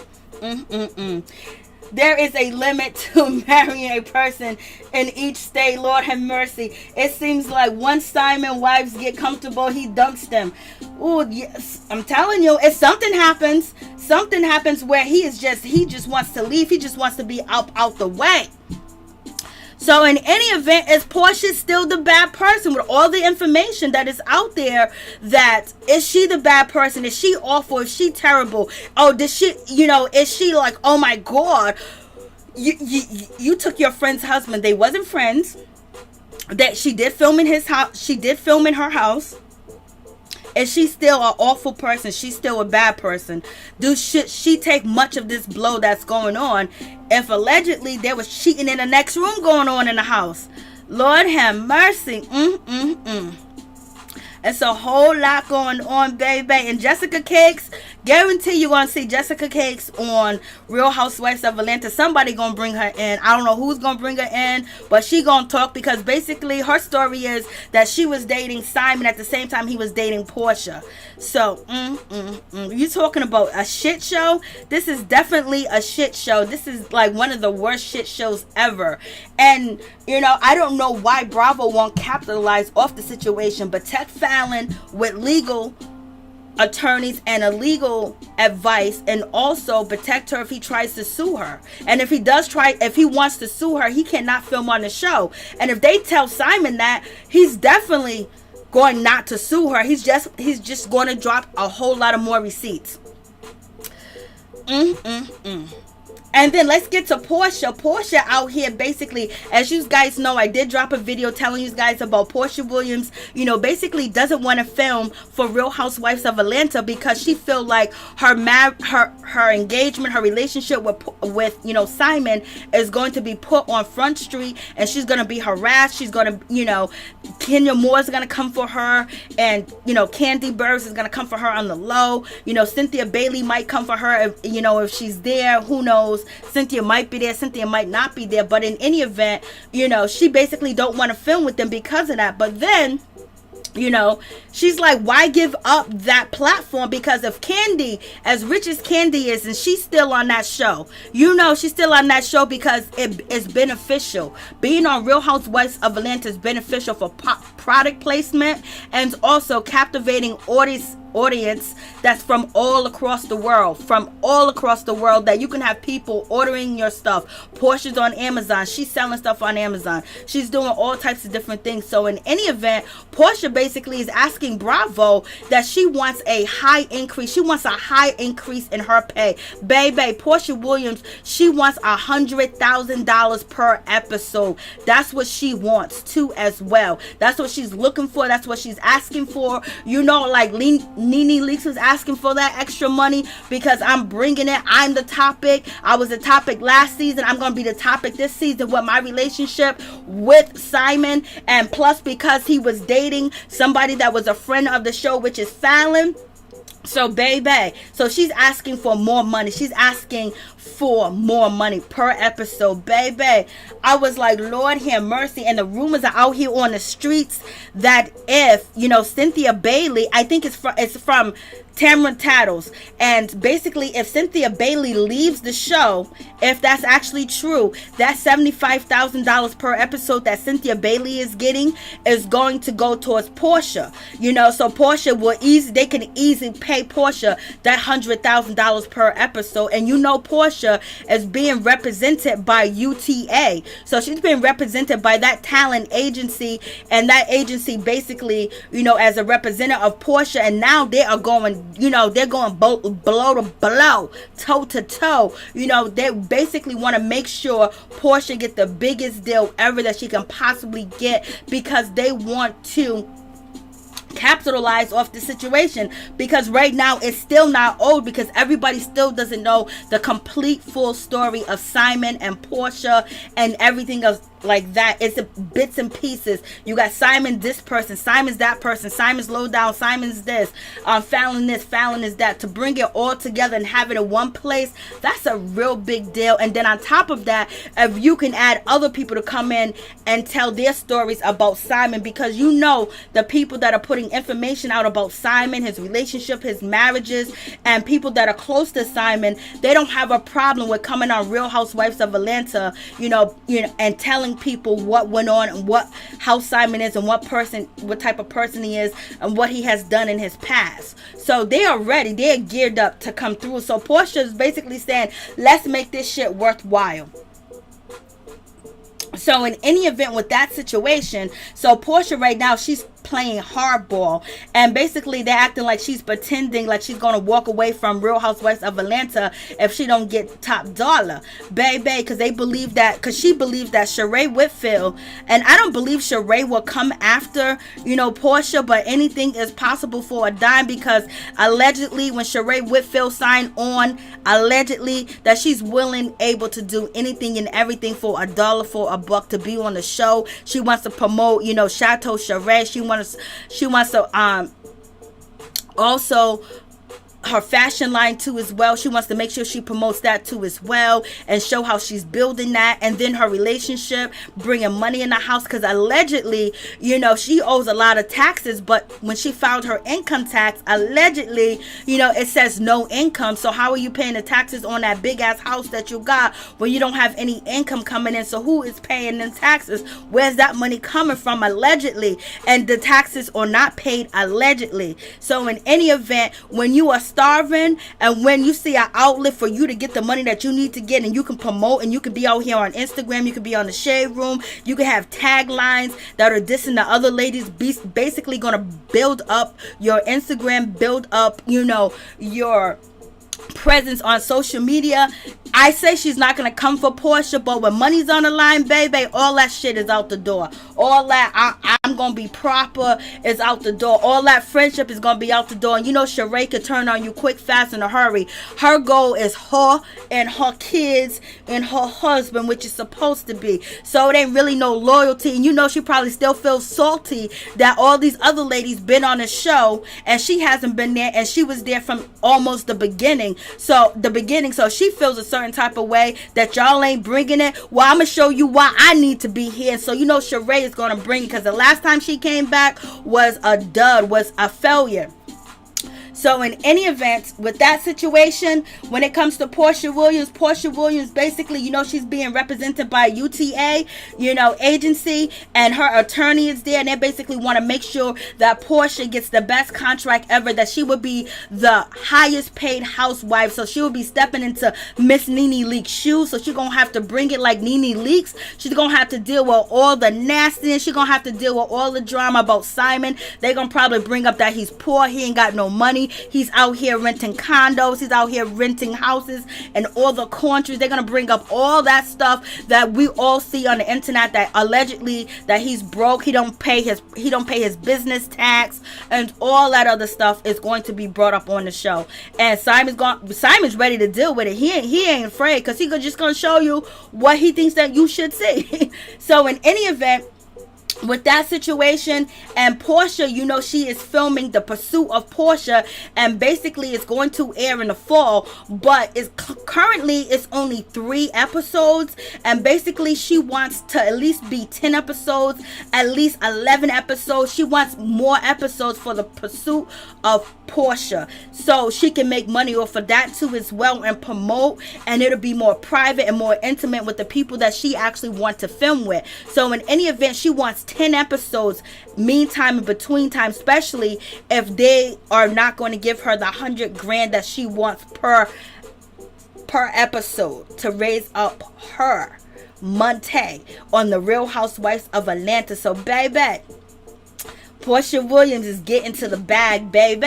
There is a limit to marrying a person in each state. Lord have mercy. It seems like once Simon wives get comfortable, he dumps them. Oh yes, I'm telling you, if something happens where he just wants to leave. He just wants to be out the way. So in any event, is Porsha still the bad person with all the information that is out there? That is she the bad person? Is she awful? Is she terrible? Oh, did she, you know, is she like, oh my God, you took your friend's husband. They wasn't friends. That she did film in his house. She did film in her house. Is she still an awful person? She's still a bad person. Should she take much of this blow that's going on if allegedly there was cheating in the next room going on in the house? Lord have mercy. It's a whole lot going on, baby. And Jessica Cakes, guarantee you're going to see Jessica Cakes on Real Housewives of Atlanta. Somebody going to bring her in. I don't know who's going to bring her in, but she going to talk, because basically her story is that she was dating Simon at the same time he was dating Porsha. So, you talking about a shit show? This is definitely a shit show. This is like one of the worst shit shows ever. And, you know, I don't know why Bravo won't capitalize off the situation, but protect Falynn with legal attorneys and a legal advice, and also protect her if he tries to sue her. And if he wants to sue her, he cannot film on the show. And if they tell Simon that, he's definitely going not to sue her. He's just going to drop a whole lot of more receipts. And then let's get to Porsha. Porsha out here basically, as you guys know, I did drop a video telling you guys about Porsha Williams, basically doesn't want to film for Real Housewives of Atlanta because she feel like her engagement, her relationship with Simon is going to be put on Front Street, and she's going to be harassed. She's going to, Kenya Moore is going to come for her, and Kandi Burruss is going to come for her on the low. Cynthia Bailey might come for her if she's there. Who knows? Cynthia might be there, Cynthia might not be there, but in any event, she basically don't want to film with them because of that. But then, she's like, why give up that platform? Because if Kandi, as rich as Kandi is, and she's still on that show, she's still on that show because it is beneficial. Being on Real Housewives of Atlanta is beneficial for product placement and also captivating audience that's from all across the world, that you can have people ordering your stuff. Porsha's on Amazon. She's selling stuff on Amazon. She's doing all types of different things. So in any event, Porsha basically is asking Bravo that she wants a high increase. She wants a high increase in her pay. Baby, Porsha Williams, she wants $100,000 per episode. That's what she wants too as well. That's what she's looking for. That's what she's asking for. Like Nene Leakes was asking for that extra money because I'm bringing it. I'm the topic. I was the topic last season. I'm going to be the topic this season with my relationship with Simon. And plus because he was dating somebody that was a friend of the show, which is Falynn. So baby, so she's asking for more money. She's asking for more money per episode. Baby, I was like, Lord have mercy. And the rumors are out here on the streets that if Cynthia Bailey, I think it's from Tamron Tattles, and basically if Cynthia Bailey leaves the show, if that's actually true, that $75,000 per episode that Cynthia Bailey is getting is going to go towards Porsha. So Porsha they can easily pay Porsha that $100,000 per episode. And Porsha is being represented by UTA, so she's being represented by that talent agency, and that agency basically as a representative of Porsha, and now they are going they're going blow to blow, toe to toe. They basically want to make sure Porsha get the biggest deal ever that she can possibly get, because they want to capitalize off the situation, because right now it's still not old, because everybody still doesn't know the complete full story of Simon and Porsha and everything else like that. It's bits and pieces. You got Simon this person, Simon's that person, Simon's low down, Simon's this, Falynn this, Falynn is that. To bring it all together and have it in one place, that's a real big deal. And then on top of that, if you can add other people to come in and tell their stories about Simon, because the people that are putting information out about Simon, his relationship, his marriages, and people that are close to Simon, they don't have a problem with coming on Real Housewives of Atlanta, and telling people what went on and how Simon is and what type of person he is and what he has done in his past. So they are ready. They're geared up to come through. So Porsha is basically saying, let's make this shit worthwhile. So in any event with that situation, so Porsha right now, she's playing hardball, and basically they're acting like she's pretending like she's gonna walk away from Real Housewives of Atlanta if she don't get top dollar, baby, because she believes that Sheree Whitfield, and I don't believe Sheree will come after Porsha, but anything is possible for a dime, because allegedly when Sheree Whitfield signed on, allegedly that she's able to do anything and everything for $1, for $1 to be on the show. She wants to promote Chateau Sheree. She wants to also her fashion line too as well. She wants to make sure she promotes that too as well, and show how she's building that. And then her relationship, bringing money in the house, because allegedly she owes a lot of taxes, but when she filed her income tax, allegedly it says no income. So how are you paying the taxes on that big ass house that you got when you don't have any income coming in? So who is paying them taxes? Where's that money coming from? Allegedly. And the taxes are not paid, allegedly. So in any event, when you are starving, and when you see an outlet for you to get the money that you need to get, and you can promote, and you can be out here on Instagram, you can be on the Shade Room, you can have taglines that are dissing the other ladies, basically going to build up your Instagram, build up, your presence on social media. I say she's not gonna come for Porsha, but when money's on the line, baby, all that shit is out the door. All that I'm gonna be proper is out the door. All that friendship is gonna be out the door. And Sheree could turn on you quick, fast, in a hurry. Her goal is her and her kids and her husband, which is supposed to be. So it ain't really no loyalty. And she probably still feels salty that all these other ladies been on the show and she hasn't been there, and she was there from almost the beginning. So she feels a certain type of way that y'all ain't bringing it. Well, I'm gonna show you why I need to be here. So Sheree is gonna bring it, because the last time she came back was a dud, was a failure. So in any event, with that situation, when it comes to Porsha Williams basically, she's being represented by UTA, agency, and her attorney is there, and they basically want to make sure that Porsha gets the best contract ever, that she would be the highest paid housewife. So she will be stepping into Miss Nene Leakes' shoes. So she's going to have to bring it like Nene Leakes. She's going to have to deal with all the nastiness. She's going to have to deal with all the drama about Simon. They're going to probably bring up that he's poor. He ain't got no money. He's out here renting condos. He's out here renting houses and all the countries. They're going to bring up all that stuff that we all see on the internet, that allegedly that he's broke. He don't pay his business tax, and all that other stuff is going to be brought up on the show. And Simon's ready to deal with it. He ain't afraid, because he's just going to show you what he thinks that you should see. So in any event, with that situation, and Porsha, she is filming The Pursuit of Porsha, and basically it's going to air in the fall, but currently it's only 3 episodes, and basically she wants to at least be 10 episodes, at least 11 episodes. She wants more episodes for The Pursuit of Porsha, so she can make money off of that too as well, and promote, and it'll be more private and more intimate with the people that she actually wants to film with. So in any event, she wants 10 episodes, meantime and between time, especially if they are not going to give her the $100,000 that she wants per episode to raise up her money on the Real Housewives of Atlanta. So baby, Porsha Williams is getting to the bag, baby.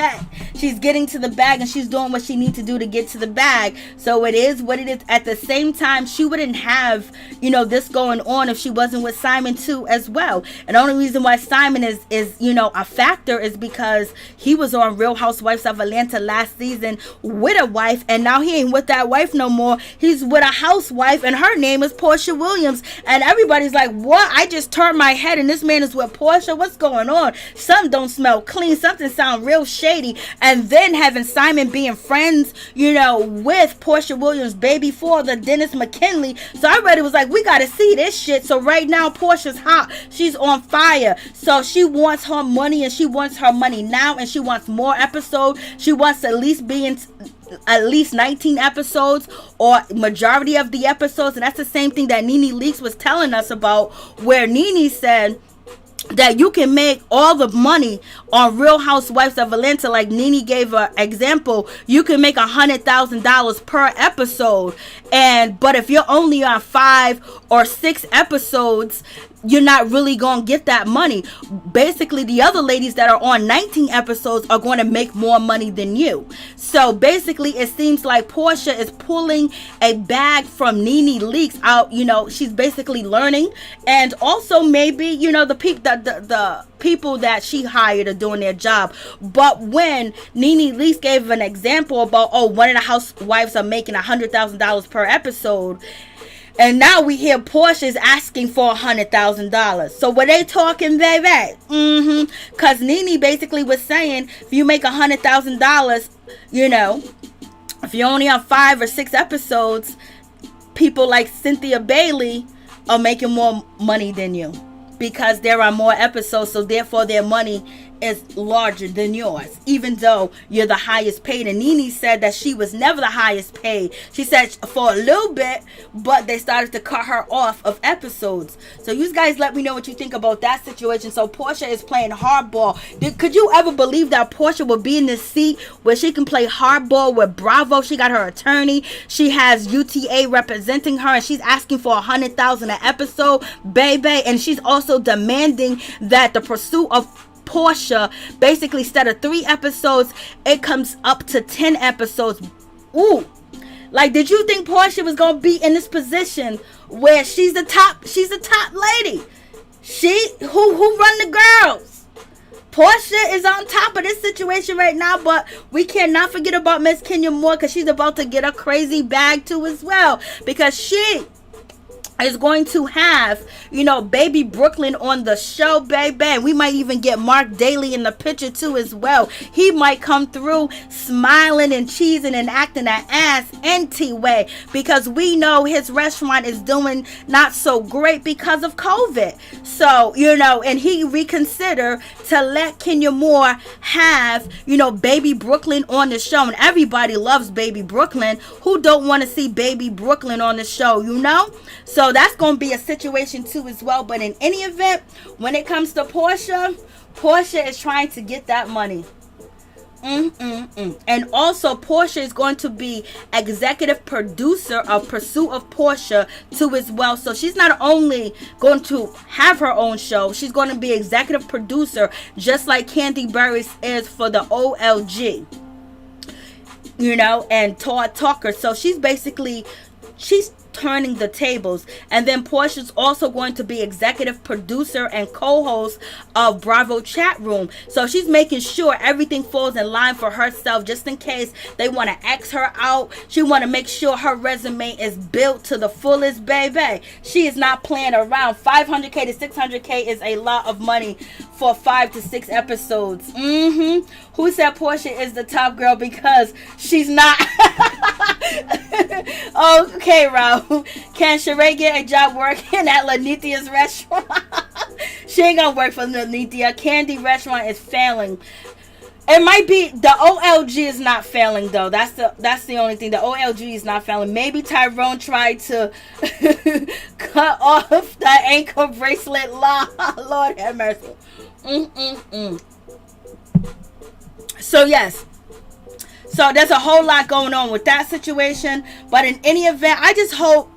She's getting to the bag, and she's doing what she needs to do to get to the bag. So it is what it is. At the same time, she wouldn't have, this going on if she wasn't with Simon too as well. And the only reason why Simon is a factor is because he was on Real Housewives of Atlanta last season with a wife, and now he ain't with that wife no more. He's with a housewife, and her name is Porsha Williams. And everybody's like, what? I just turned my head, and this man is with Porsha? What's going on? Something don't smell clean. Something sound real shady. And then having Simon being friends, with Porsha Williams' baby father, Dennis McKinley. So everybody was like, we got to see this shit. So right now, Porsha's hot. She's on fire. So she wants her money, and she wants her money now, and she wants more episodes. She wants to at least be in at least 19 episodes, or majority of the episodes. And that's the same thing that Nene Leakes was telling us about, where Nene said that you can make all the money on Real Housewives of Atlanta. Like Nene gave an example, you can make $100,000 per episode, but if you're only on 5 or 6 episodes, you're not really gonna get that money. Basically, the other ladies that are on 19 episodes are going to make more money than you. So basically, it seems like Porsha is pulling a bag from Nene Leakes out. She's basically learning, and also maybe the people that she hired are doing their job. But when Nene Leakes gave an example about, one of the housewives are making $100,000 per episode, and now we hear Porsha is asking for $100,000. So were they talking, baby? Because Nene basically was saying, if you make $100,000, if you're only on 5 or 6 episodes, people like Cynthia Bailey are making more money than you, because there are more episodes. So therefore their money is larger than yours, even though you're the highest paid. And Nene said that she was never the highest paid. She said for a little bit, but they started to cut her off of episodes. So you guys let me know what you think about that situation. So Porsha is playing hardball. Could you ever believe that Porsha would be in this seat where she can play hardball with Bravo? She got her attorney. She has UTA representing her, and she's asking for $100,000 an episode, baby. And she's also demanding that the pursuit of Porsha, basically instead of 3 episodes, it comes up to 10 episodes. Ooh. Like, did you think Porsha was gonna be in this position where she's the top lady? Who run the girls? Porsha is on top of this situation right now, but we cannot forget about Miss Kenya Moore, because she's about to get a crazy bag too as well, because she is going to have, baby Brooklyn on the show, baby. We might even get Mark Daly in the picture too as well. He might come through smiling and cheesing and acting an ass anyway, because we know his restaurant is doing not so great because of COVID. So, and he reconsider to let Kenya Moore have, baby Brooklyn on the show. And everybody loves baby Brooklyn. Who don't want to see baby Brooklyn on the show, So that's going to be a situation too as well. But in any event, when it comes to Porsha is trying to get that money. And also Porsha is going to be executive producer of Pursuit of Porsha too as well. So she's not only going to have her own show, she's going to be executive producer, just like Candy Burris is for the OLG, and Todd Tucker. So she's turning the tables. And then Porsha's also going to be executive producer and co-host of Bravo Chat Room. So she's making sure everything falls in line for herself, just in case they want to X her out. She want to make sure her resume is built to the fullest, baby. She is not playing around. $500K to $600K is a lot of money for 5 to 6 episodes. Who said Porsha is the top girl? Because she's not. Okay, Raul. Can Sheree get a job working at Lanithia's restaurant? She ain't gonna work for Lanithia. Candy restaurant is failing. It might be the OLG is not failing though. That's the only thing. The OLG is not failing. Maybe Tyrone tried to cut off the ankle bracelet. Lord have mercy. So yes. So there's a whole lot going on with that situation. But in any event, I just hope,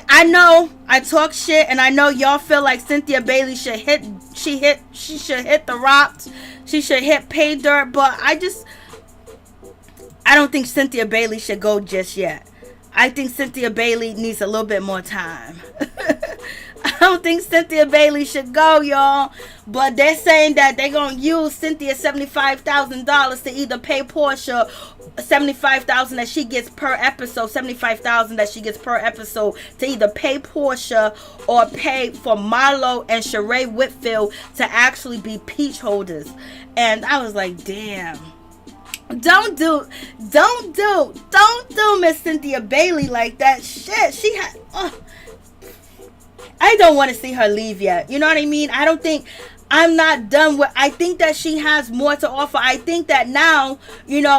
I know I talk shit, and I know y'all feel like Cynthia Bailey should hit the rocks. She should hit pay dirt. But I don't think Cynthia Bailey should go just yet. I think Cynthia Bailey needs a little bit more time. I don't think Cynthia Bailey should go, y'all. But they're saying that they're going to use Cynthia's $75,000 to either pay Porsha $75,000 that she gets per episode, $75,000 that she gets per episode, to either pay Porsha or pay for Marlo and Sheree Whitfield to actually be peach holders. And I was like, damn. Don't do Miss Cynthia Bailey like that. Shit, she had. I don't want to see her leave yet. You know what I mean? I'm not done with. I think that she has more to offer. I think that now,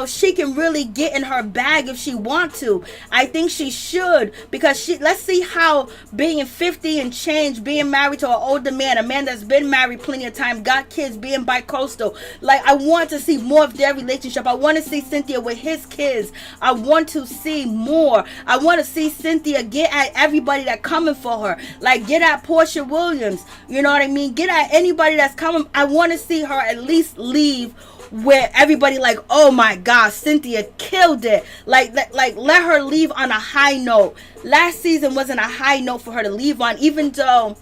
she can really get in her bag if she wants to. I think she should, because let's see how being 50 and change, being married to an older man, a man that's been married plenty of time, got kids, being bi-coastal. Like, I want to see more of their relationship. I want to see Cynthia with his kids. I want to see more. I want to see Cynthia get at everybody that coming for her. Like, get at Porsha Williams. You know what I mean? Get at anybody that's coming. I want to see her at least leave where everybody like, oh my God, Cynthia killed it. Like let her leave on a high note. Last season wasn't a high note for her to leave on, even though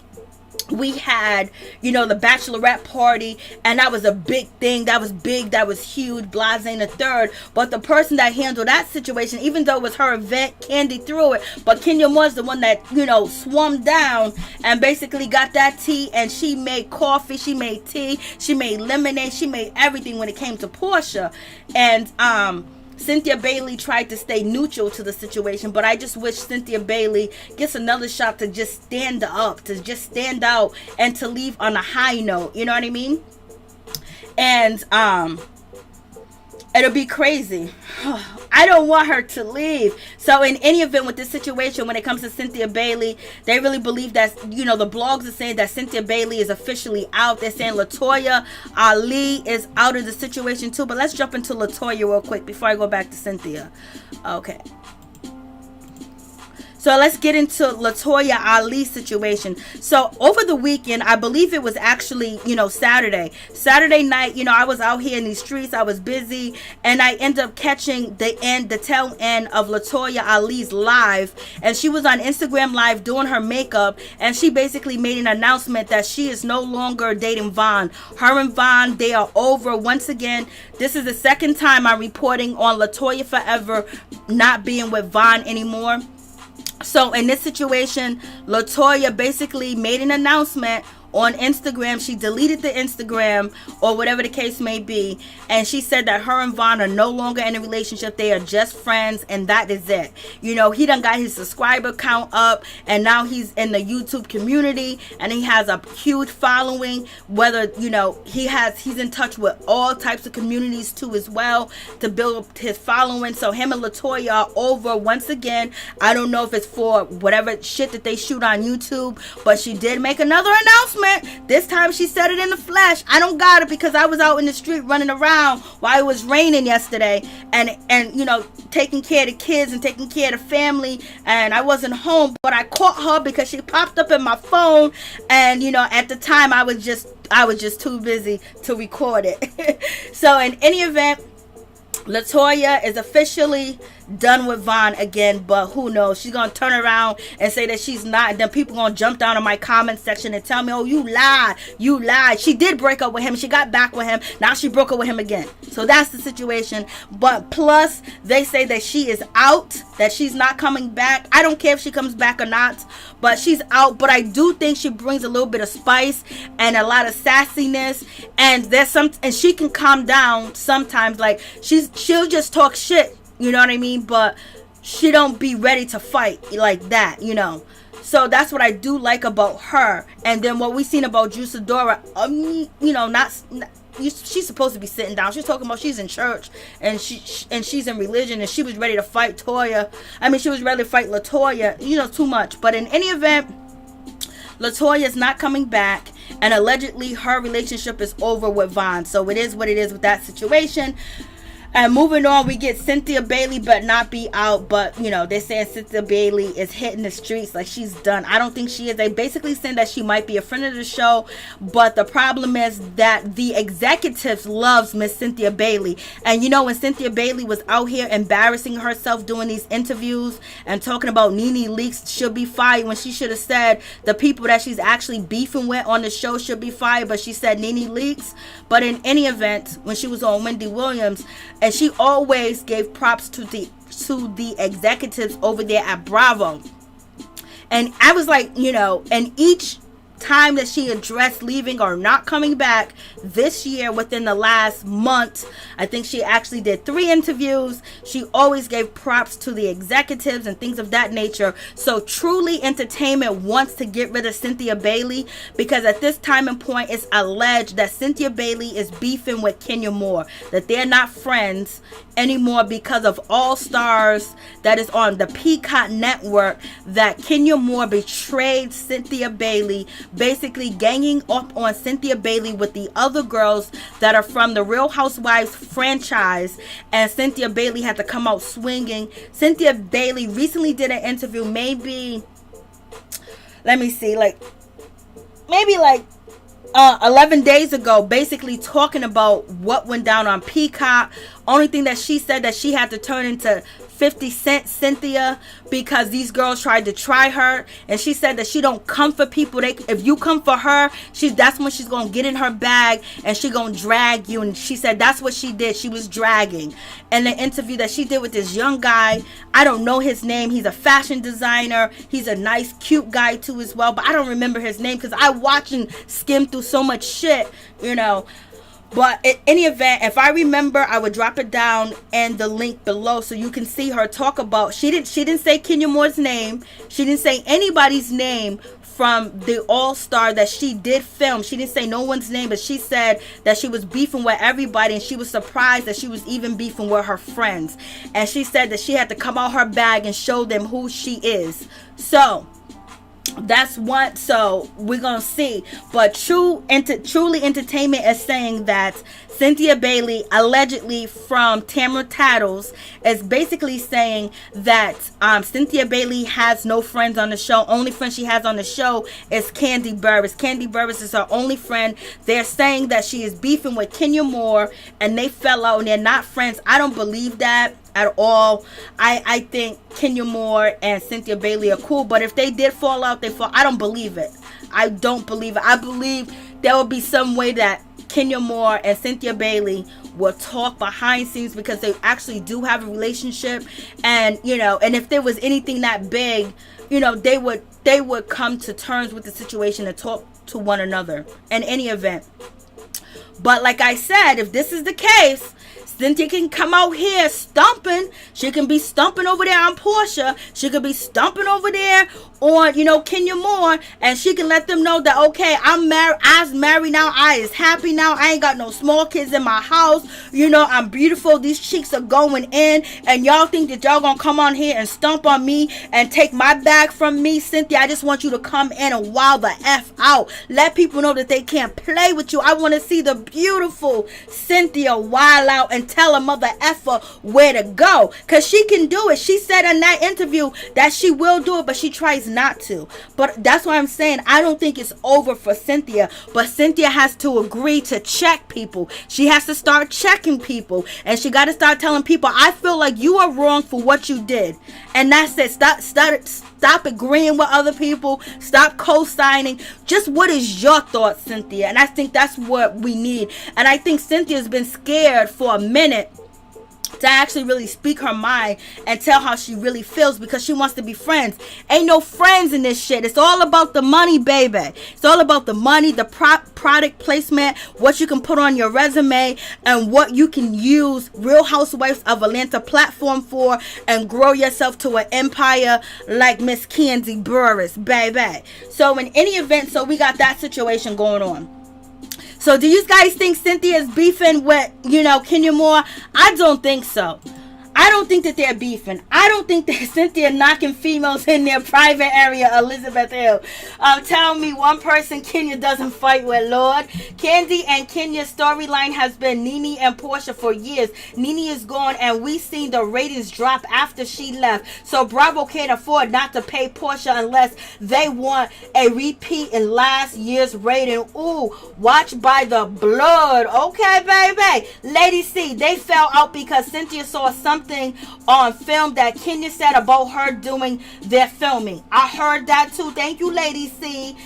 we had, the bachelorette party, and that was a big thing. That was big. That was huge. Blase the third. But the person that handled that situation, even though it was her event, Candy threw it. But Kenya was the one that, swum down and basically got that tea. And she made coffee. She made tea. She made lemonade. She made everything when it came to Porsha. And, Cynthia Bailey tried to stay neutral to the situation, but I just wish Cynthia Bailey gets another shot to just stand up, to just stand out, and to leave on a high note. You know what I mean? And it'll be crazy. I don't want her to leave. So in any event with this situation, when it comes to Cynthia Bailey, they really believe that, you know, the blogs are saying that Cynthia Bailey is officially out. They're saying LaToya Ali is out of the situation too. But let's jump into LaToya real quick before I go back to Cynthia. Okay. So let's get into LaToya Ali's situation. So over the weekend, I believe it was actually, you know, Saturday night, you know, I was out here in these streets. I was busy, and I ended up catching the tail end of LaToya Ali's live, and she was on Instagram Live doing her makeup, and she basically made an announcement that she is no longer dating Von. Her and Von, they are over. Once again, this is the second time I'm reporting on LaToya Forever not being with Von anymore. So in this situation, LaToya basically made an announcement on Instagram. She deleted the Instagram or whatever the case may be, and she said that her and Von are no longer in a relationship. They are just friends, and that is it. You know, he done got his subscriber count up, and now he's in the YouTube community, and he has a huge following. Whether, you know, he's in touch with all types of communities too as well to build up his following. So him and LaToya are over once again. I don't know if it's for whatever shit that they shoot on YouTube, but she did make another announcement. This time she said it in the flesh. I don't got it because I was out in the street running around while it was raining yesterday, and you know, taking care of the kids and taking care of the family, and I wasn't home, but I caught her because she popped up in my phone, and you know, at the time I was just too busy to record it. So in any event, LaToya is officially done with Von again, but who knows? She's gonna turn around and say that she's not, and then people gonna jump down in my comment section and tell me, oh, you lied. She did break up with him. She got back with him. Now she broke up with him again. So that's the situation. But plus, they say that she is out, that she's not coming back. I don't care if she comes back or not, but she's out. But I do think she brings a little bit of spice and a lot of sassiness, and and she can calm down sometimes. Like she'll just talk shit. You know what I mean? But she don't be ready to fight like that, you know. So that's what I do like about her. And then what we seen about Juisadora, you know, she's supposed to be sitting down. She's talking about she's in church and she's in religion, and she was ready to fight Toya. I mean, she was ready to fight LaToya. You know, too much. But in any event, LaToya is not coming back, and allegedly her relationship is over with Von. So it is what it is with that situation. And moving on, we get Cynthia Bailey, but not be out. But, you know, they're saying Cynthia Bailey is hitting the streets like she's done. I don't think she is. They basically saying that she might be a friend of the show. But the problem is that the executives loves Miss Cynthia Bailey. And, you know, when Cynthia Bailey was out here embarrassing herself doing these interviews and talking about Nene Leakes should be fired, when she should have said the people that she's actually beefing with on the show should be fired. But she said Nene Leakes. But in any event, when she was on Wendy Williams, and she always gave props to the executives over there at Bravo. And I was like, you know, and each time that she addressed leaving or not coming back this year, within the last month, I think she actually did 3 interviews. She always gave props to the executives and things of that nature. So Truly Entertainment wants to get rid of Cynthia Bailey, because at this time and point, it's alleged that Cynthia Bailey is beefing with Kenya Moore, that they're not friends anymore because of All Stars that is on the Peacock network, that Kenya Moore betrayed Cynthia Bailey, basically ganging up on Cynthia Bailey with the other girls that are from the Real Housewives franchise, and Cynthia Bailey had to come out swinging. Cynthia Bailey recently did an interview, maybe 11 days ago, basically talking about what went down on Peacock. Only thing that she said, that she had to turn into 50 Cent Cynthia because these girls tried to try her, and she said that she don't come for people. If you come for her, that's when she's gonna get in her bag and she gonna drag you. And she said that's what she did. She was dragging. And the interview that she did with this young guy, I don't know his name. He's a fashion designer. He's a nice, cute guy too as well, but I don't remember his name because I watch and skim through so much shit, you know. But in any event, if I remember, I would drop it down and the link below so you can see her talk about. She didn't say Kenya Moore's name. She didn't say anybody's name from the All-Star that she did film. She didn't say no one's name, but she said that she was beefing with everybody, and she was surprised that she was even beefing with her friends. And she said that she had to come out her bag and show them who she is. So that's what, so we're gonna see. But Truly Entertainment is saying that Cynthia Bailey, allegedly from Tamra Tattles, is basically saying that Cynthia Bailey has no friends on the show. Only friend she has on the show is Kandi Burruss. Kandi Burruss is her only friend. They're saying that she is beefing with Kenya Moore and they fell out and they're not friends. I don't believe that at all. I think Kenya Moore and Cynthia Bailey are cool, but if they did fall out, they fall. I don't believe it. I don't believe it. I believe there will be some way that Kenya Moore and Cynthia Bailey will talk behind scenes, because they actually do have a relationship, and and if there was anything that big, they would come to terms with the situation and talk to one another in any event. But like I said, if this is the case, Cynthia can come out here stumping. She can be stumping over there on Porsha. She could be stumping over there on, Kenya Moore. And she can let them know that, okay, I'm married. I's married now. I is happy now. I ain't got no small kids in my house. I'm beautiful. These cheeks are going in. And y'all think that y'all gonna come on here and stump on me and take my bag from me? Cynthia, I just want you to come in and wild the F out. Let people know that they can't play with you. I want to see the beautiful Cynthia wild out and tell a mother effer where to go, because she can do it. She said in that interview that she will do it, but she tries not to. But that's why I'm saying I don't think it's over for Cynthia, but Cynthia has to agree to check people. She has to start checking people, and she got to start telling people, I feel like you are wrong for what you did, and that's it. Stop agreeing with other people. Stop co-signing. Just what is your thoughts, Cynthia? And I think that's what we need. And I think Cynthia's been scared for a minute to actually really speak her mind and tell how she really feels, because she wants to be friends. Ain't no friends in this shit. It's all about the money, baby. It's all about the money, the product placement, what you can put on your resume, and what you can use Real Housewives of Atlanta platform for, and grow yourself to an empire like Miss Kandi Burruss, baby. So in any event, so we got that situation going on. So do you guys think Cynthia is beefing with, Kenya Moore? I don't think so. I don't think that they're beefing. I don't think that Cynthia knocking females in their private area, Elizabeth Hill. Tell me one person Kenya doesn't fight with, Lord. Kandi and Kenya's storyline has been Nene and Porsha for years. Nene is gone, and we seen the ratings drop after she left. So Bravo can't afford not to pay Porsha unless they want a repeat in last year's rating. Ooh, watch by the blood. Okay, baby. Lady C, they fell out because Cynthia saw something on film that Kenya said about her doing their filming. I heard that too. Thank you, Lady C.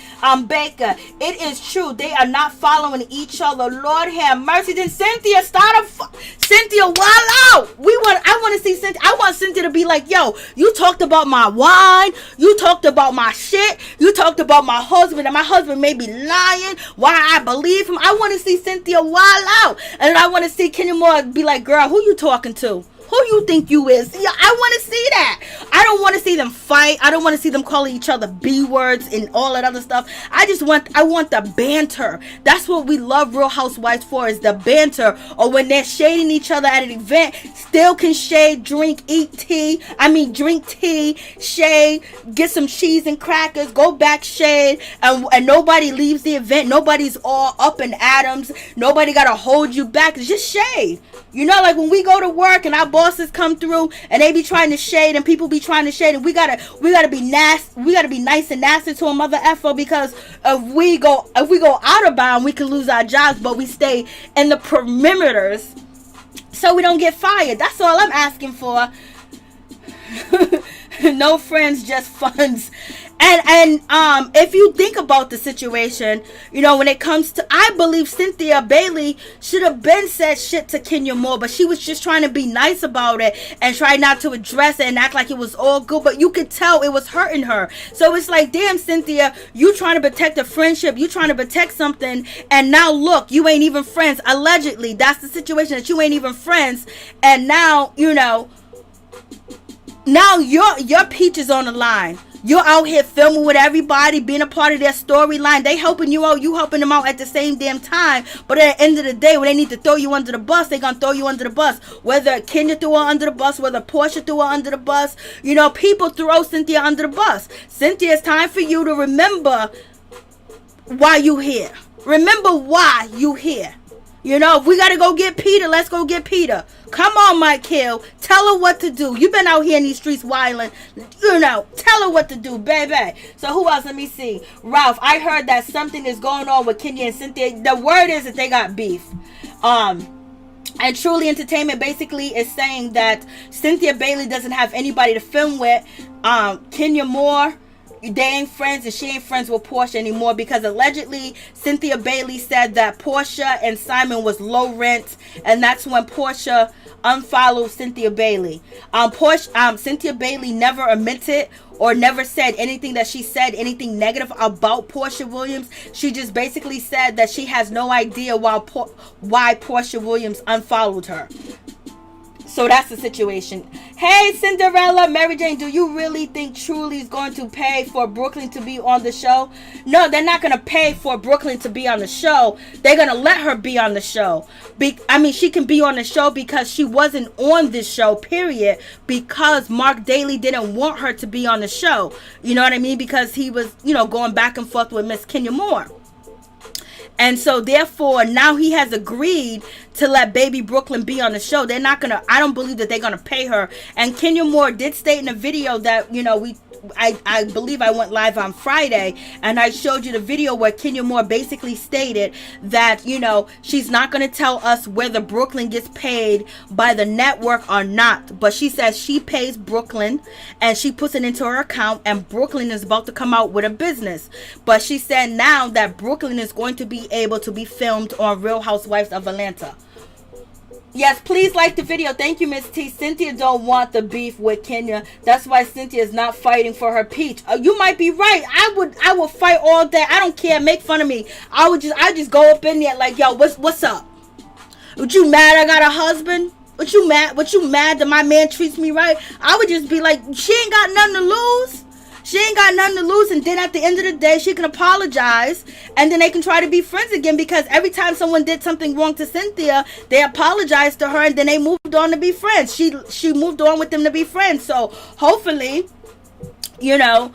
Baker, it is true. They are not following each other. Lord have mercy. Then Cynthia Cynthia, wild out. I want to see Cynthia. I want Cynthia to be like, yo, you talked about my wine. You talked about my shit. You talked about my husband, and my husband may be lying. Why I believe him. I want to see Cynthia wild out. And I want to see Kenya Moore be like, girl, who you talking to? Who you think you is? Yeah, I want to see that. I don't want to see them fight. I don't want to see them calling each other B words and all that other stuff. I want the banter. That's what we love Real Housewives for, is the banter. Or when they're shading each other at an event, still can shade, drink tea, shade, get some cheese and crackers, go back, shade, and nobody leaves the event. Nobody's all up in atoms. Nobody got to hold you back. It's just shade. Like when we go to work and our bosses come through and they be trying to shade and people be trying to shade, and we gotta be nasty. We gotta be nice and nasty to a mother effer, because if we go out of bounds, we can lose our jobs, but we stay in the perimeters so we don't get fired. That's all I'm asking for. No friends, just funds. And if you think about the situation, you know, when it comes to, I believe Cynthia Bailey should have been said shit to Kenya Moore, but she was just trying to be nice about it and try not to address it and act like it was all good, but you could tell it was hurting her. So it's like, damn, Cynthia, you trying to protect a friendship, you trying to protect something, and now look, you ain't even friends. Allegedly, that's the situation, that you ain't even friends, and now, you know, now your peach is on the line. You're out here filming with everybody, being a part of their storyline. They helping you out, you helping them out at the same damn time. But at the end of the day, when they need to throw you under the bus, they gonna throw you under the bus. Whether Kenya threw her under the bus, whether Porsha threw her under the bus, you know, people throw Cynthia under the bus. Cynthia, it's time for you to remember why you here. Remember why you here. You know, if we gotta go get Peter, let's go get Peter. Come on, Mike Hill. Tell her what to do. You've been out here in these streets wilding. You know, tell her what to do, baby. So who else? Let me see. Ralph, I heard that something is going on with Kenya and Cynthia. The word is that they got beef. And Truly Entertainment basically is saying that Cynthia Bailey doesn't have anybody to film with. Kenya Moore, they ain't friends, and she ain't friends with Porsha anymore, because allegedly Cynthia Bailey said that Porsha and Simon was low rent, and that's when Porsha unfollowed Cynthia Bailey. Cynthia Bailey never admitted or never said anything that she said anything negative about Porsha Williams. She just basically said that she has no idea why Porsha Williams unfollowed her. So that's the situation. Hey, Cinderella, Mary Jane, do you really think Truly is going to pay for Brooklyn to be on the show? No, they're not going to pay for Brooklyn to be on the show. They're going to let her be on the show. She can be on the show because she wasn't on this show, period, because Mark Daly didn't want her to be on the show. You know what I mean? Because he was, you know, going back and forth with Miss Kenya Moore. And so therefore now he has agreed to let baby Brooklyn be on the show. They're not gonna, I don't believe that they're gonna pay her. And Kenya Moore did state in a video that, you know, I believe I went live on Friday, and I showed you the video where Kenya Moore basically stated that, you know, she's not going to tell us whether Brooklyn gets paid by the network or not, but she says she pays Brooklyn and she puts it into her account, and Brooklyn is about to come out with a business. But she said now that Brooklyn is going to be able to be filmed on Real Housewives of Atlanta. Yes, please like the video. Thank you, Miss T. Cynthia don't want the beef with Kenya. That's why Cynthia is not fighting for her peach. You might be right. I would fight all day. I don't care. Make fun of me. I just go up in there like, yo, what's up? What you mad I got a husband? What you mad that my man treats me right? I would just be like, she ain't got nothing to lose. She ain't got nothing to lose. And then at the end of the day, she can apologize, and then they can try to be friends again, because every time someone did something wrong to Cynthia, they apologized to her, and then they moved on to be friends. She moved on with them to be friends. So hopefully, you know,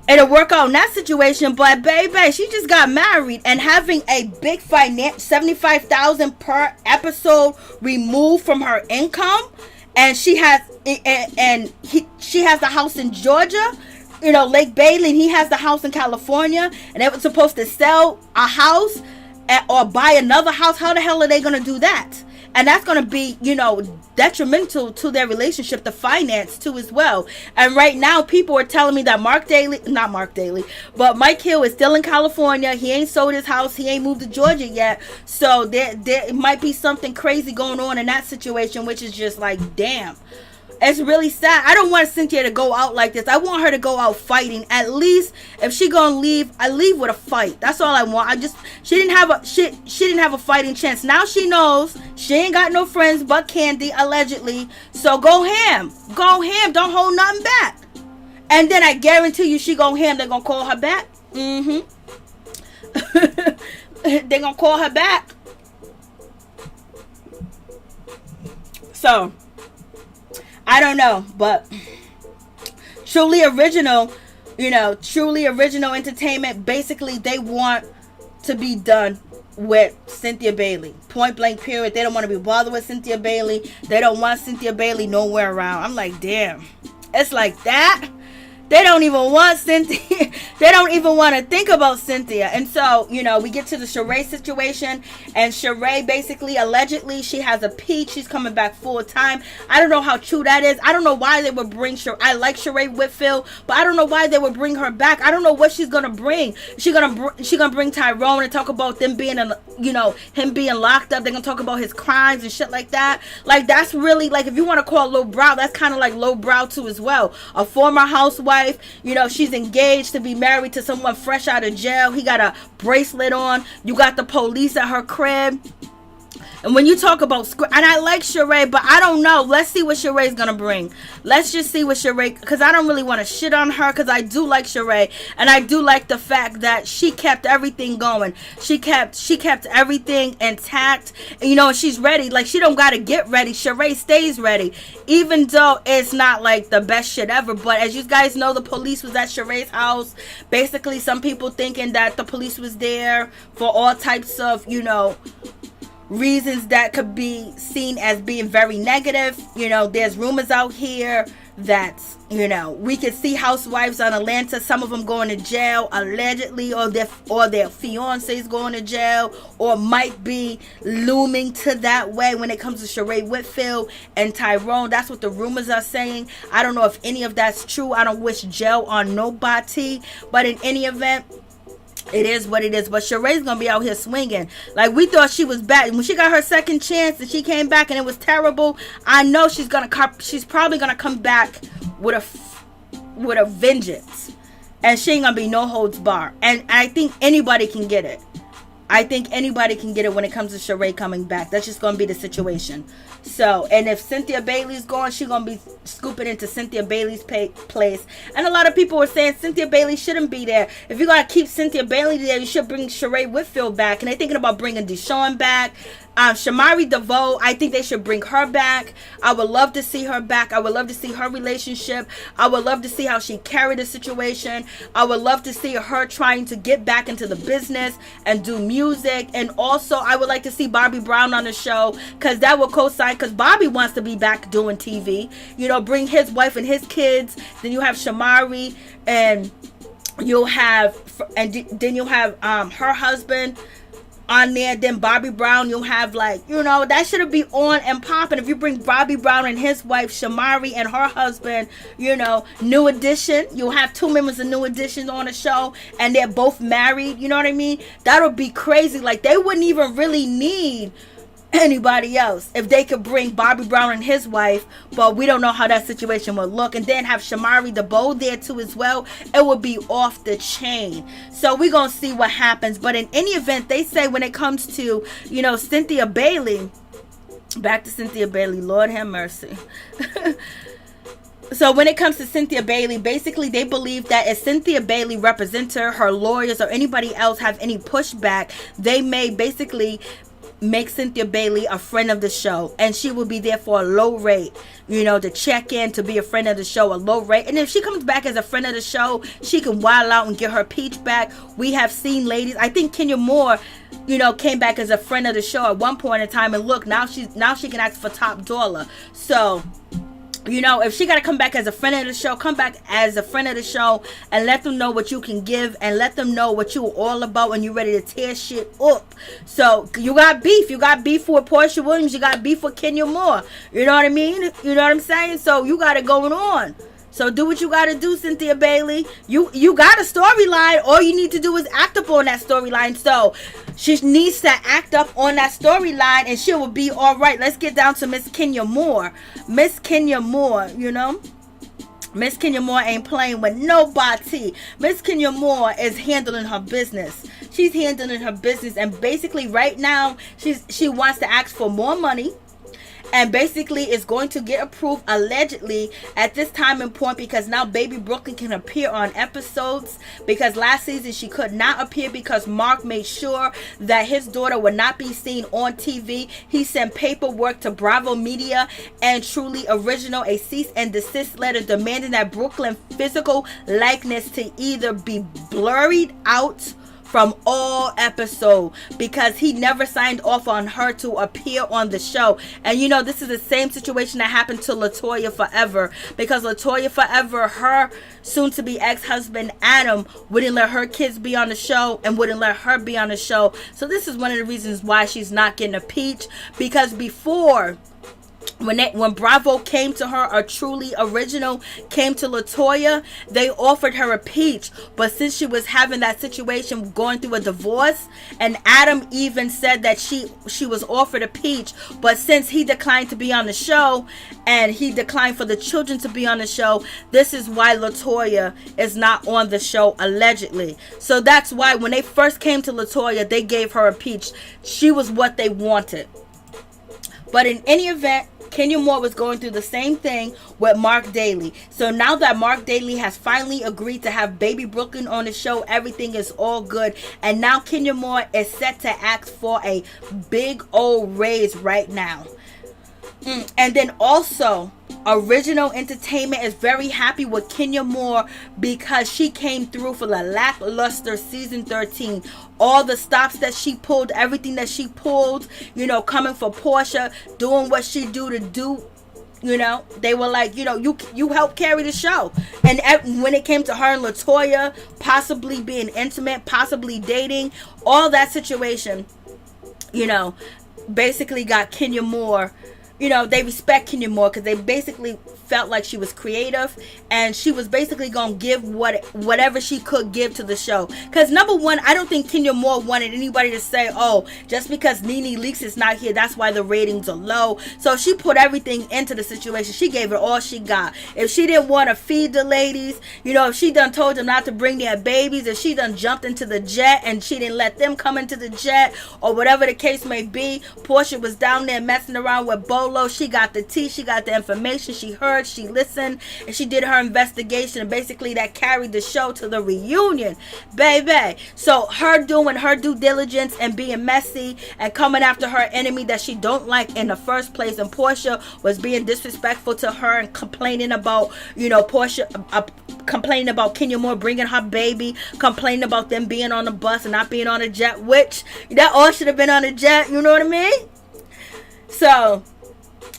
it'll work out in that situation. But baby, she just got married, and having a big finance, $75,000 per episode removed from her income, and she has the house in Georgia, you know, Lake Bailey, and he has the house in California, and they were supposed to sell a house or buy another house. How the hell are they going to do that? And that's going to be, you know, detrimental to their relationship, the finance too as well. And right now, people are telling me that Mike Hill is still in California. He ain't sold his house. He ain't moved to Georgia yet. So there might be something crazy going on in that situation, which is just like, damn. It's really sad. I don't want Cynthia to go out like this. I want her to go out fighting. At least if she gonna leave, I leave with a fight. That's all I want. She didn't have a fighting chance. Now she knows she ain't got no friends but Candy, allegedly. So go ham. Go ham. Don't hold nothing back. And then I guarantee you she go ham. They're gonna call her back. They're gonna call her back. So I don't know, but Truly Original Entertainment, basically they want to be done with Cynthia Bailey. Point blank period. They don't want to be bothered with Cynthia Bailey. They don't want Cynthia Bailey nowhere around. I'm like, damn. It's like that. They don't even want Cynthia. They don't even want to think about Cynthia. And so, you know, we get to the Sheree situation. And Sheree, basically, allegedly, she has a peach. She's coming back full time. I don't know how true that is. I don't know why they would bring Sheree. I like Sheree Whitfield, but I don't know why they would bring her back. I don't know what she's going to bring. She gonna bring Tyrone and talk about them being, him being locked up. They're going to talk about his crimes and shit like that. Like, that's really, like, if you want to call lowbrow, that's kind of like lowbrow too as well. A former housewife. She's engaged to be married to someone fresh out of jail. He got a bracelet on. You got the police at her crib. And when you talk about and I like Sheree, but I don't know. Let's see what Sheree's gonna bring. Let's just see what Sheree, because I don't really want to shit on her, because I do like Sheree, and I do like the fact that she kept everything going. She kept everything intact. And, she's ready. Like, she don't gotta get ready. Sheree stays ready, even though it's not like the best shit ever. But as you guys know, the police was at Sheree's house. Basically, some people thinking that the police was there for all types of, reasons that could be seen as being very negative. There's rumors out here that, we could see housewives on Atlanta, some of them going to jail allegedly, or their fiancés going to jail, or might be looming to that way when it comes to Sheree Whitfield and Tyrone. That's what the rumors are saying. I don't know if any of that's true. I don't wish jail on nobody, but in any event, it is what it is. But Sheree's gonna be out here swinging. Like, we thought she was back when she got her second chance and she came back and it was terrible. I know she's probably gonna come back with a vengeance, and she ain't gonna be no holds bar. And I think anybody can get it. I think anybody can get it when it comes to Sheree coming back. That's just gonna be the situation. So, and if Cynthia Bailey's gone, she's gonna be scooping into Cynthia Bailey's place. And a lot of people were saying Cynthia Bailey shouldn't be there. If you gotta keep Cynthia Bailey there, you should bring Sheree Whitfield back. And they're thinking about bringing Deshaun back. Shamari DeVoe, I think they should bring her back. I would love to see her back. I would love to see her relationship. I would love to see how she carried the situation. I would love to see her trying to get back into the business and do music. And also, I would like to see Bobby Brown on the show, because that will co-sign, because Bobby wants to be back doing TV. Bring his wife and his kids. Then you have Shamari, and then you'll have her husband on there. Then Bobby Brown, you'll have that should be on and popping. If you bring Bobby Brown and his wife Shamari and her husband, New Edition, you'll have 2 members of New Edition on the show, and they're both married. You know what I mean? That'll be crazy. Like, they wouldn't even really need anybody else if they could bring Bobby Brown and his wife, but we don't know how that situation would look. And then have Shamari DeVoe there too as well. It would be off the chain. So we're gonna see what happens. But in any event, they say when it comes to Cynthia Bailey, back to Cynthia Bailey, Lord have mercy. So when it comes to Cynthia Bailey, basically they believe that if Cynthia Bailey represents her lawyers, or anybody else have any pushback, they may basically make Cynthia Bailey a friend of the show, and she will be there for a low rate, to check in, to be a friend of the show, a low rate. And if she comes back as a friend of the show, she can wild out and get her peach back. We have seen ladies, I think Kenya Moore, came back as a friend of the show at one point in time, and look, now she can ask for top dollar. So if she got to come back as a friend of the show, come back as a friend of the show, and let them know what you can give, and let them know what you're all about when you're ready to tear shit up. So you got beef. You got beef with Porsha Williams. You got beef with Kenya Moore. You know what I mean? You know what I'm saying? So you got it going on. So do what you got to do, Cynthia Bailey. You got a storyline. All you need to do is act up on that storyline. So she needs to act up on that storyline, and she will be all right. Let's get down to Miss Kenya Moore. Miss Kenya Moore, Miss Kenya Moore ain't playing with nobody. Miss Kenya Moore is handling her business. She's handling her business, and basically right now she wants to ask for more money. And basically is going to get approved allegedly at this time and point, because now Baby Brooklyn can appear on episodes, because last season she could not appear because Mark made sure that his daughter would not be seen on TV. He sent paperwork to Bravo Media and Truly Original, a cease and desist letter demanding that Brooklyn physical likeness to either be blurred out from all episode because he never signed off on her to appear on the show. And you know, this is the same situation that happened to LaToya Forever, because LaToya Forever, her soon-to-be ex-husband Adam wouldn't let her kids be on the show and wouldn't let her be on the show. So this is one of the reasons why she's not getting a peach, because before, when Bravo came to her, or Truly Original came to LaToya, they offered her a peach. But since she was having that situation going through a divorce, and Adam even said that she was offered a peach, but since he declined to be on the show and he declined for the children to be on the show, this is why LaToya is not on the show, allegedly. So that's why when they first came to LaToya, they gave her a peach. She was what they wanted. But in any event, Kenya Moore was going through the same thing with Marc Daly. So now that Marc Daly has finally agreed to have baby Brooklyn on the show, everything is all good. And now Kenya Moore is set to ask for a big old raise right now. And then also, Original Entertainment is very happy with Kenya Moore because she came through for the lackluster season 13. All the stops that she pulled, everything that she pulled, you know, coming for Porsha, doing what she do, you know, they were like, you know, you helped carry the show. And when it came to her and LaToya possibly being intimate, possibly dating, all that situation, you know, basically got Kenya Moore. You know, they respect Kenya Moore because they basically felt like she was creative and she was basically going to give whatever she could give to the show. Because number one, I don't think Kenya Moore wanted anybody to say, oh, just because Nene Leakes is not here, that's why the ratings are low. So she put everything into the situation. She gave it all she got. If she didn't want to feed the ladies, you know, if she done told them not to bring their babies, if she done jumped into the jet and she didn't let them come into the jet, or whatever the case may be, Porsha was down there messing around with Bolo. She got the tea, she got the information, she heard, she listened, and she did her investigation, and basically that carried the show to the reunion, baby. So her doing her due diligence and being messy and coming after her enemy that she don't like in the first place, and Porsha was being disrespectful to her and complaining about, you know, Porsha complaining about Kenya Moore bringing her baby, complaining about them being on the bus and not being on a jet, which that all should have been on a jet, you know what I mean? So,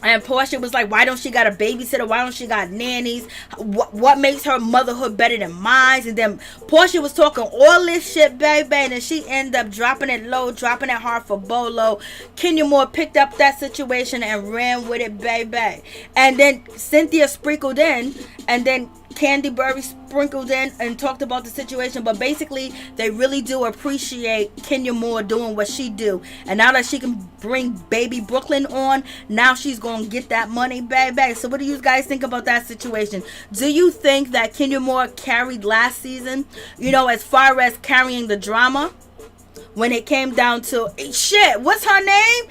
and Porsha was like, why don't she got a babysitter? Why don't she got nannies? What makes her motherhood better than mine? And then Porsha was talking all this shit, baby. And then she ended up dropping it low, dropping it hard for Bolo. Kenya Moore picked up that situation and ran with it, baby. And then Cynthia sprinkled in. And then Candy Burry sprinkled in and talked about the situation. But basically, they really do appreciate Kenya Moore doing what she do. And now that she can bring baby Brooklyn on, now she's going to get that money, baby. So what do you guys think about that situation? Do you think that Kenya Moore carried last season, you know, as far as carrying the drama? When it came down to, shit, what's her name?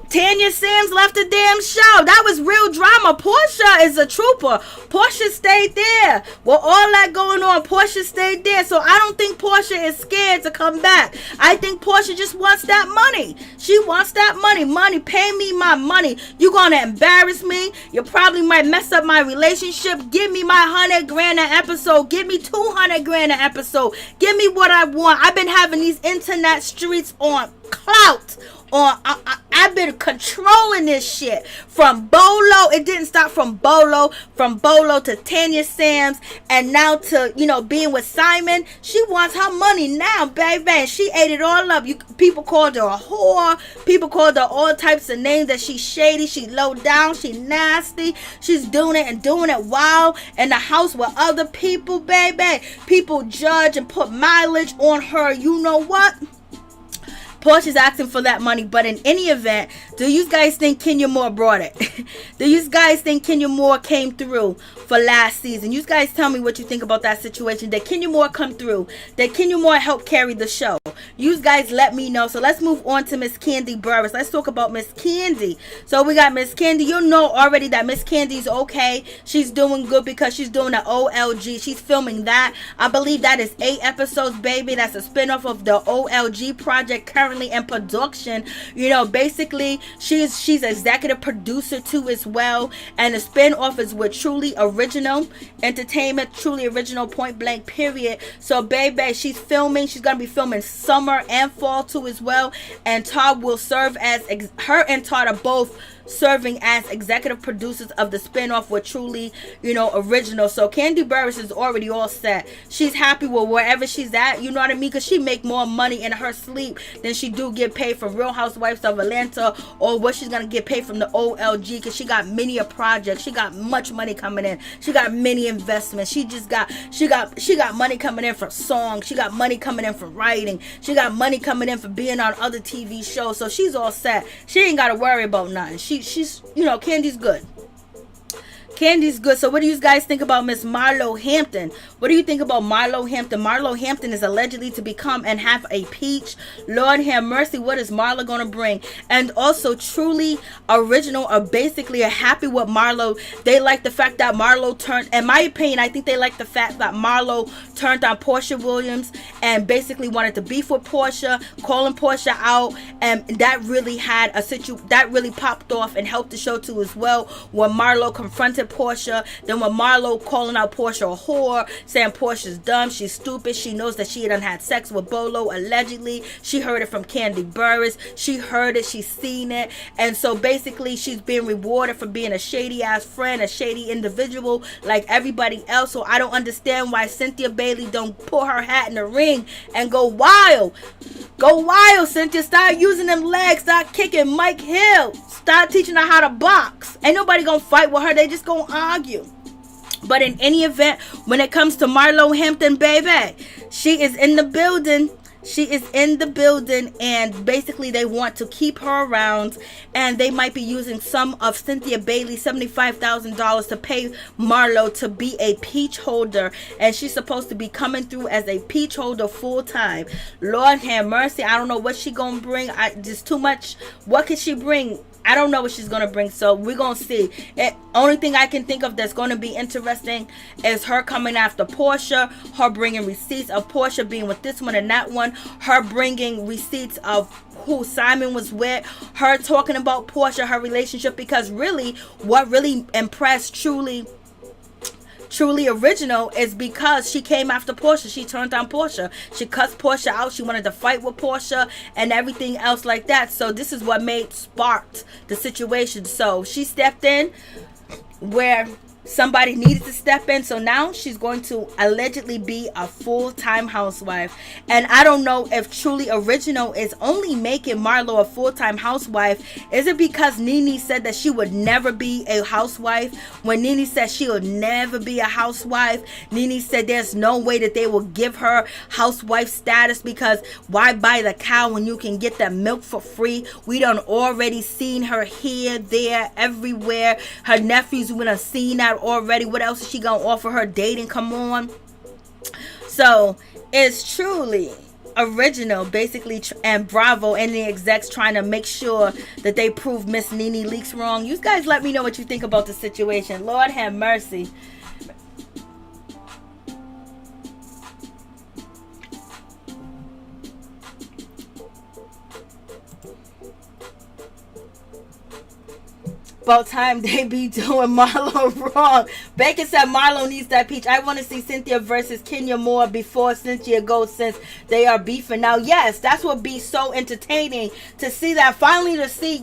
Tanya Sams left the damn show. That was real drama. Porsha is a trooper. Porsha stayed there. With all that going on, Porsha stayed there. So I don't think Porsha is scared to come back. I think Porsha just wants that money. She wants that money. Money. Pay me my money. You're going to embarrass me. You probably might mess up my relationship. Give me my $100 grand an episode. Give me $200 grand an episode. Give me what I want. I've been having these internet streets on clout. I've been controlling this shit from Bolo. It didn't stop from Bolo to Tanya Sams, and now to, you know, being with Simon. She wants her money now, baby. And she ate it all up. People called her a whore. People called her all types of names, that she's shady, she low down, she nasty. She's doing it and doing it while in the house with other people, baby. People judge and put mileage on her. You know what? Porsha's asking for that money. But in any event, do you guys think Kenya Moore brought it? Do you guys think Kenya Moore came through for last season? You guys tell me what you think about that situation. Did Kenya Moore come through? Did Kenya Moore help carry the show? You guys let me know. So let's move on to Miss Candy Burris. Let's talk about Miss Candy. So we got Miss Candy. You know already that Miss Candy's okay. She's doing good because she's doing an OLG. She's filming that. I believe that is 8 episodes, baby. That's a spinoff of the OLG project currently in production. You know, basically, She's executive producer too as well. And the spinoff is with Truly Original Entertainment, Truly Original Point Blank period. So baby, she's filming. She's gonna be filming summer and fall too as well. And Todd will serve as her and Todd are both serving as executive producers of the spinoff with Truly, Original. So Kandi Burruss is already all set. She's happy with wherever she's at, you know what I mean? Because she make more money in her sleep than she do get paid from Real Housewives of Atlanta, or what she's gonna get paid from the OLG, because she got many a project. She got much money coming in. She got many investments. She got money coming in for songs. She got money coming in for writing. She got money coming in for being on other TV shows. So she's all set. She ain't gotta worry about nothing. She's Kandi's good. Kandi's good. So what do you guys think about Miss Marlo Hampton? What do you think about Marlo Hampton? Marlo Hampton is allegedly to become and have a peach. Lord have mercy. What is Marlo going to bring? And also Truly Original are basically happy with Marlo. They like the fact that Marlo turned, in my opinion, I think they like the fact that Marlo turned on Porsha Williams and basically wanted to beef with Porsha, calling Porsha out. And that really had that really popped off and helped the show too as well, when Marlo confronted Porsha. Then when Marlo calling out Porsha a whore, saying Porsha's dumb, she's stupid, she knows that she done had sex with Bolo allegedly. She heard it from Kandi Burruss. She heard it, she's seen it. And so basically she's being rewarded for being a shady ass friend, a shady individual like everybody else. So I don't understand why Cynthia Bailey don't put her hat in the ring and go wild. Go wild, Cynthia. Start using them legs. Start kicking Mike Hill. Start teaching her how to box. Ain't nobody gonna fight with her. They just gonna argue. But in any event, when it comes to Marlo Hampton, baby, she is in the building. She is in the building, and basically they want to keep her around, and they might be using some of Cynthia Bailey's $75,000 to pay Marlo to be a peach holder, and she's supposed to be coming through as a peach holder full time. Lord have mercy. I don't know what she gonna bring. Just too much. What can she bring? I don't know what she's going to bring, so we're going to see. Only thing I can think of that's going to be interesting is her coming after Porsha, her bringing receipts of Porsha being with this one and that one, her bringing receipts of who Simon was with, her talking about Porsha, her relationship, because really, what really impressed Truly Original is because she came after Porsha. She turned on Porsha. She cussed Porsha out. She wanted to fight with Porsha and everything else like that. So this is what sparked the situation. So she stepped in where somebody needed to step in. So now she's going to allegedly be a full-time housewife. And I don't know if Truly Original is only making Marlo a full-time housewife. Is it because Nene said that she would never be a housewife? When Nene said she would never be a housewife, Nene said there's no way that they will give her housewife status, because why buy the cow when you can get that milk for free? We done already seen her here, there, everywhere. Her nephews, we done seen that already. What else is she gonna offer her dating? Come on. So it's Truly Original basically and Bravo and the execs trying to make sure that they prove Miss Nene Leakes wrong. You guys let me know what you think about the situation. Lord have mercy. About time they be doing Marlo wrong. Bacon said Marlo needs that peach. I want to see Cynthia versus Kenya Moore before Cynthia goes, since they are beefing now. Yes, that's what be so entertaining to see that. Finally to see,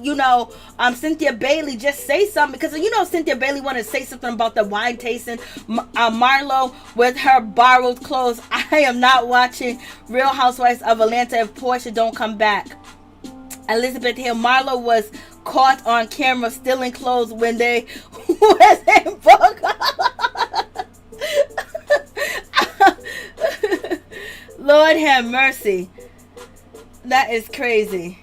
Cynthia Bailey just say something, because Cynthia Bailey want to say something about the wine tasting. Marlo with her borrowed clothes. I am not watching Real Housewives of Atlanta if Porsha don't come back. Elizabeth Hill, Marlo was caught on camera stealing clothes when they was in book. Lord have mercy. That is crazy.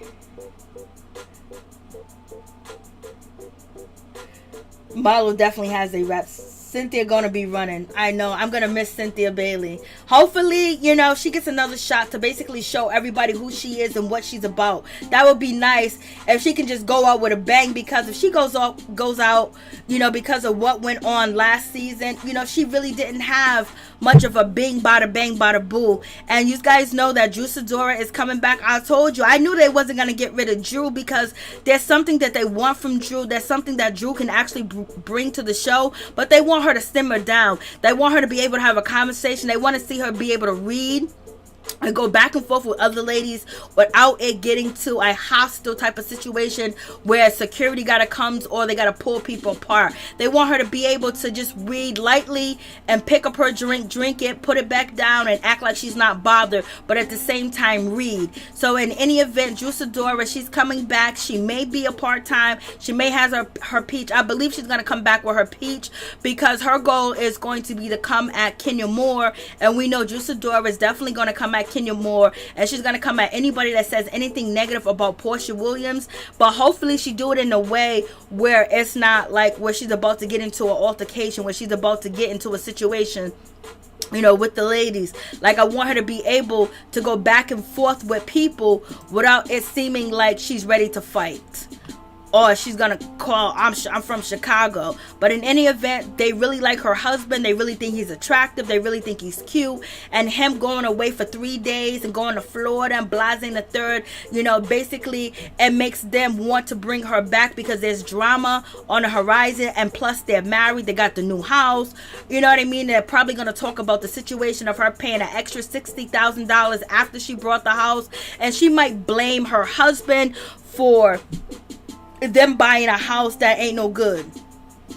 Marlo definitely has a rep. Cynthia gonna be running. I know. I'm gonna miss Cynthia Bailey. Hopefully, you know, she gets another shot to basically show everybody who she is and what she's about. That would be nice if she can just go out with a bang, because if she goes out, you know, because of what went on last season, you know, she really didn't have much of a bing bada bang bada boo. And you guys know that Drew Sidora is coming back. I told you, I knew they wasn't gonna get rid of Drew, because there's something that they want from Drew. There's something that Drew can actually bring to the show, but they want her to simmer down. They want her to be able to have a conversation. They want to see her be able to read and go back and forth with other ladies without it getting to a hostile type of situation where security gotta come or they gotta pull people apart. They want her to be able to just read lightly and pick up her drink it, put it back down, and act like she's not bothered, but at the same time read. So in any event, Drew Sidora, she's coming back. She may be a part-time. She may have her peach. I believe she's gonna come back with her peach, because her goal is going to be to come at Kenya Moore, and we know Drew Sidora is definitely gonna come at Kenya Moore, and she's gonna come at anybody that says anything negative about Porsha Williams. But hopefully she do it in a way where it's not like where she's about to get into an altercation, where she's about to get into a situation, you know, with the ladies. Like, I want her to be able to go back and forth with people without it seeming like she's ready to fight, or she's gonna call, I'm from Chicago. But in any event, they really like her husband. They really think he's attractive. They really think he's cute. And him going away for 3 days and going to Florida and blasting the third, you know, basically it makes them want to bring her back, because there's drama on the horizon, and plus they're married. They got the new house. You know what I mean? They're probably gonna talk about the situation of her paying an extra $60,000 after she brought the house, and she might blame her husband for them buying a house that ain't no good.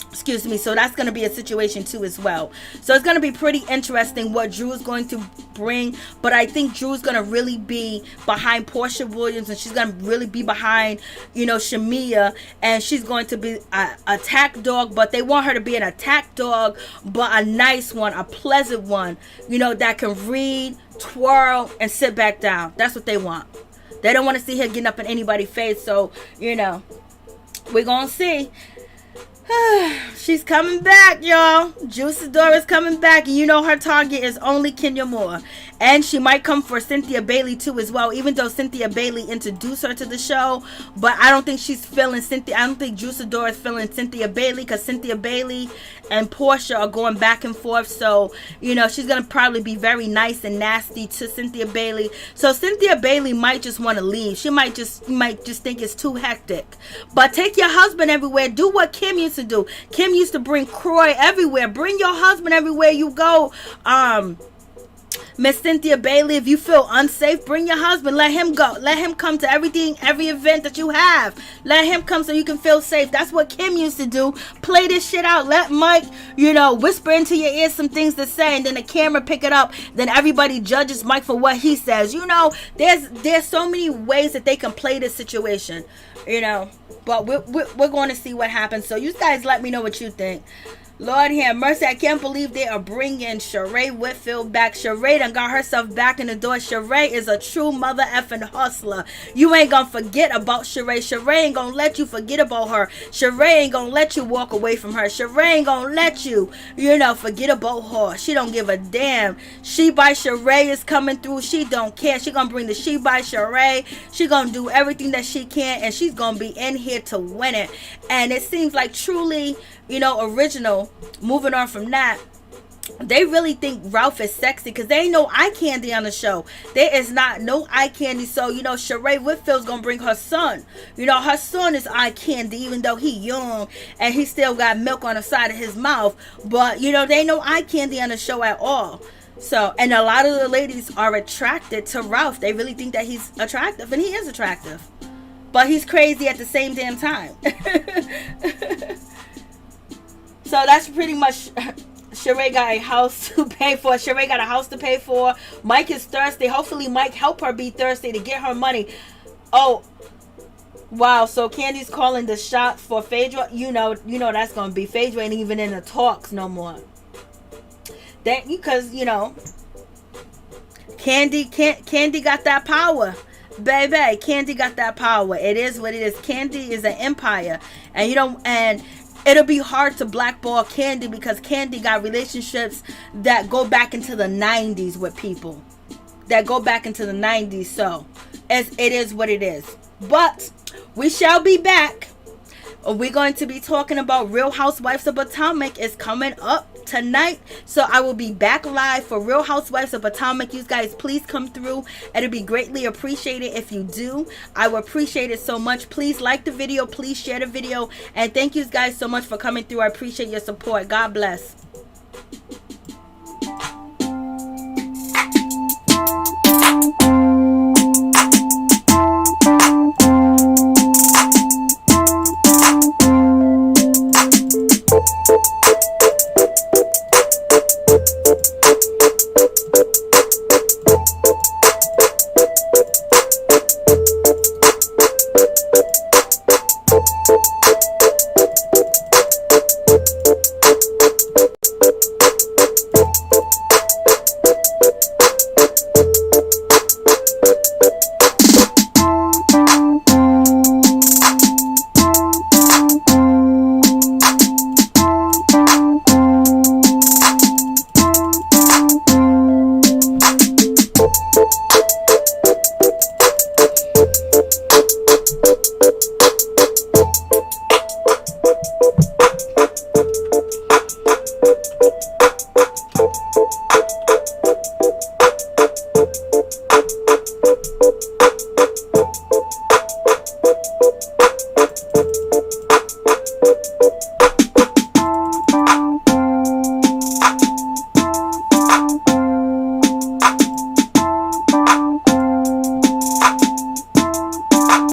Excuse me. So that's going to be a situation too as well. So it's going to be pretty interesting what Drew is going to bring. But I think Drew is going to really be behind Porsha Williams, and she's going to really be behind, you know, Shamea, and she's going to be a attack dog. But they want her to be an attack dog, but a nice one, a pleasant one, you know, that can read, twirl, and sit back down. That's what they want. They don't want to see her getting up in anybody's face. So, you know, we're going to see. She's coming back, y'all. Drew Sidora's coming back. And you know her target is only Kenya Moore. And she might come for Cynthia Bailey too as well. Even though Cynthia Bailey introduced her to the show. But I don't think she's feeling Cynthia. I don't think Drew Sidora is feeling Cynthia Bailey. Because Cynthia Bailey and Porsha are going back and forth. So, you know, she's going to probably be very nice and nasty to Cynthia Bailey. So Cynthia Bailey might just want to leave. She might just think it's too hectic. But take your husband everywhere. Do what Kim used to do. Kim used to bring Croy everywhere. Bring your husband everywhere you go. Miss Cynthia Bailey, if you feel unsafe, bring your husband. Let him go. Let him come to every event that you have. Let him come so you can feel safe. That's what Kim used to do. Play this shit out. Let Mike, you know, whisper into your ear some things to say, and then the camera pick it up. Then everybody judges Mike for what he says. You know, there's so many ways that they can play this situation, you know. But we're going to see what happens. So you guys let me know what you think. Lord have mercy. I can't believe they are bringing Sheree Whitfield back. Sheree done got herself back in the door. Sheree is a true mother effing hustler. You ain't gonna forget about Sheree. Sheree ain't gonna let you forget about her. Sheree ain't gonna let you walk away from her. Sheree ain't gonna let you, you know, forget about her. She don't give a damn. She by Sheree is coming through. She don't care. She gonna bring the she by Sheree. She gonna do everything that she can, and she's gonna be in here to win it. And it seems like truly, you know, original. Moving on from that, they really think Ralph is sexy because there ain't no eye candy on the show. There is not no eye candy. So, you know, Sheree Whitfield's gonna bring her son. You know, her son is eye candy, even though he young and he still got milk on the side of his mouth. But, you know, there ain't no eye candy on the show at all. So, and a lot of the ladies are attracted to Ralph. They really think that he's attractive, and he is attractive. But he's crazy at the same damn time. So that's pretty much, Sheree got a house to pay for. Sheree got a house to pay for. Mike is thirsty. Hopefully Mike help her be thirsty to get her money. Oh, wow. So Candy's calling the shot for Phaedra. You know that's going to be. Phaedra ain't even in the talks no more. That, because, you know, Candy got that power. Baby, Candy got that power. It is what it is. Candy is an empire. And, you know, and it'll be hard to blackball Kandi, because Kandi got relationships that go back into the 90s with people. That go back into the 90s. So, it is what it is. But we shall be back. We're going to be talking about Real Housewives of Potomac is coming up tonight. So I will be back live for Real Housewives of Potomac. You guys, please come through. It'll be greatly appreciated if you do. I will appreciate it so much. Please like the video. Please share the video. And thank you guys so much for coming through. I appreciate your support. God bless.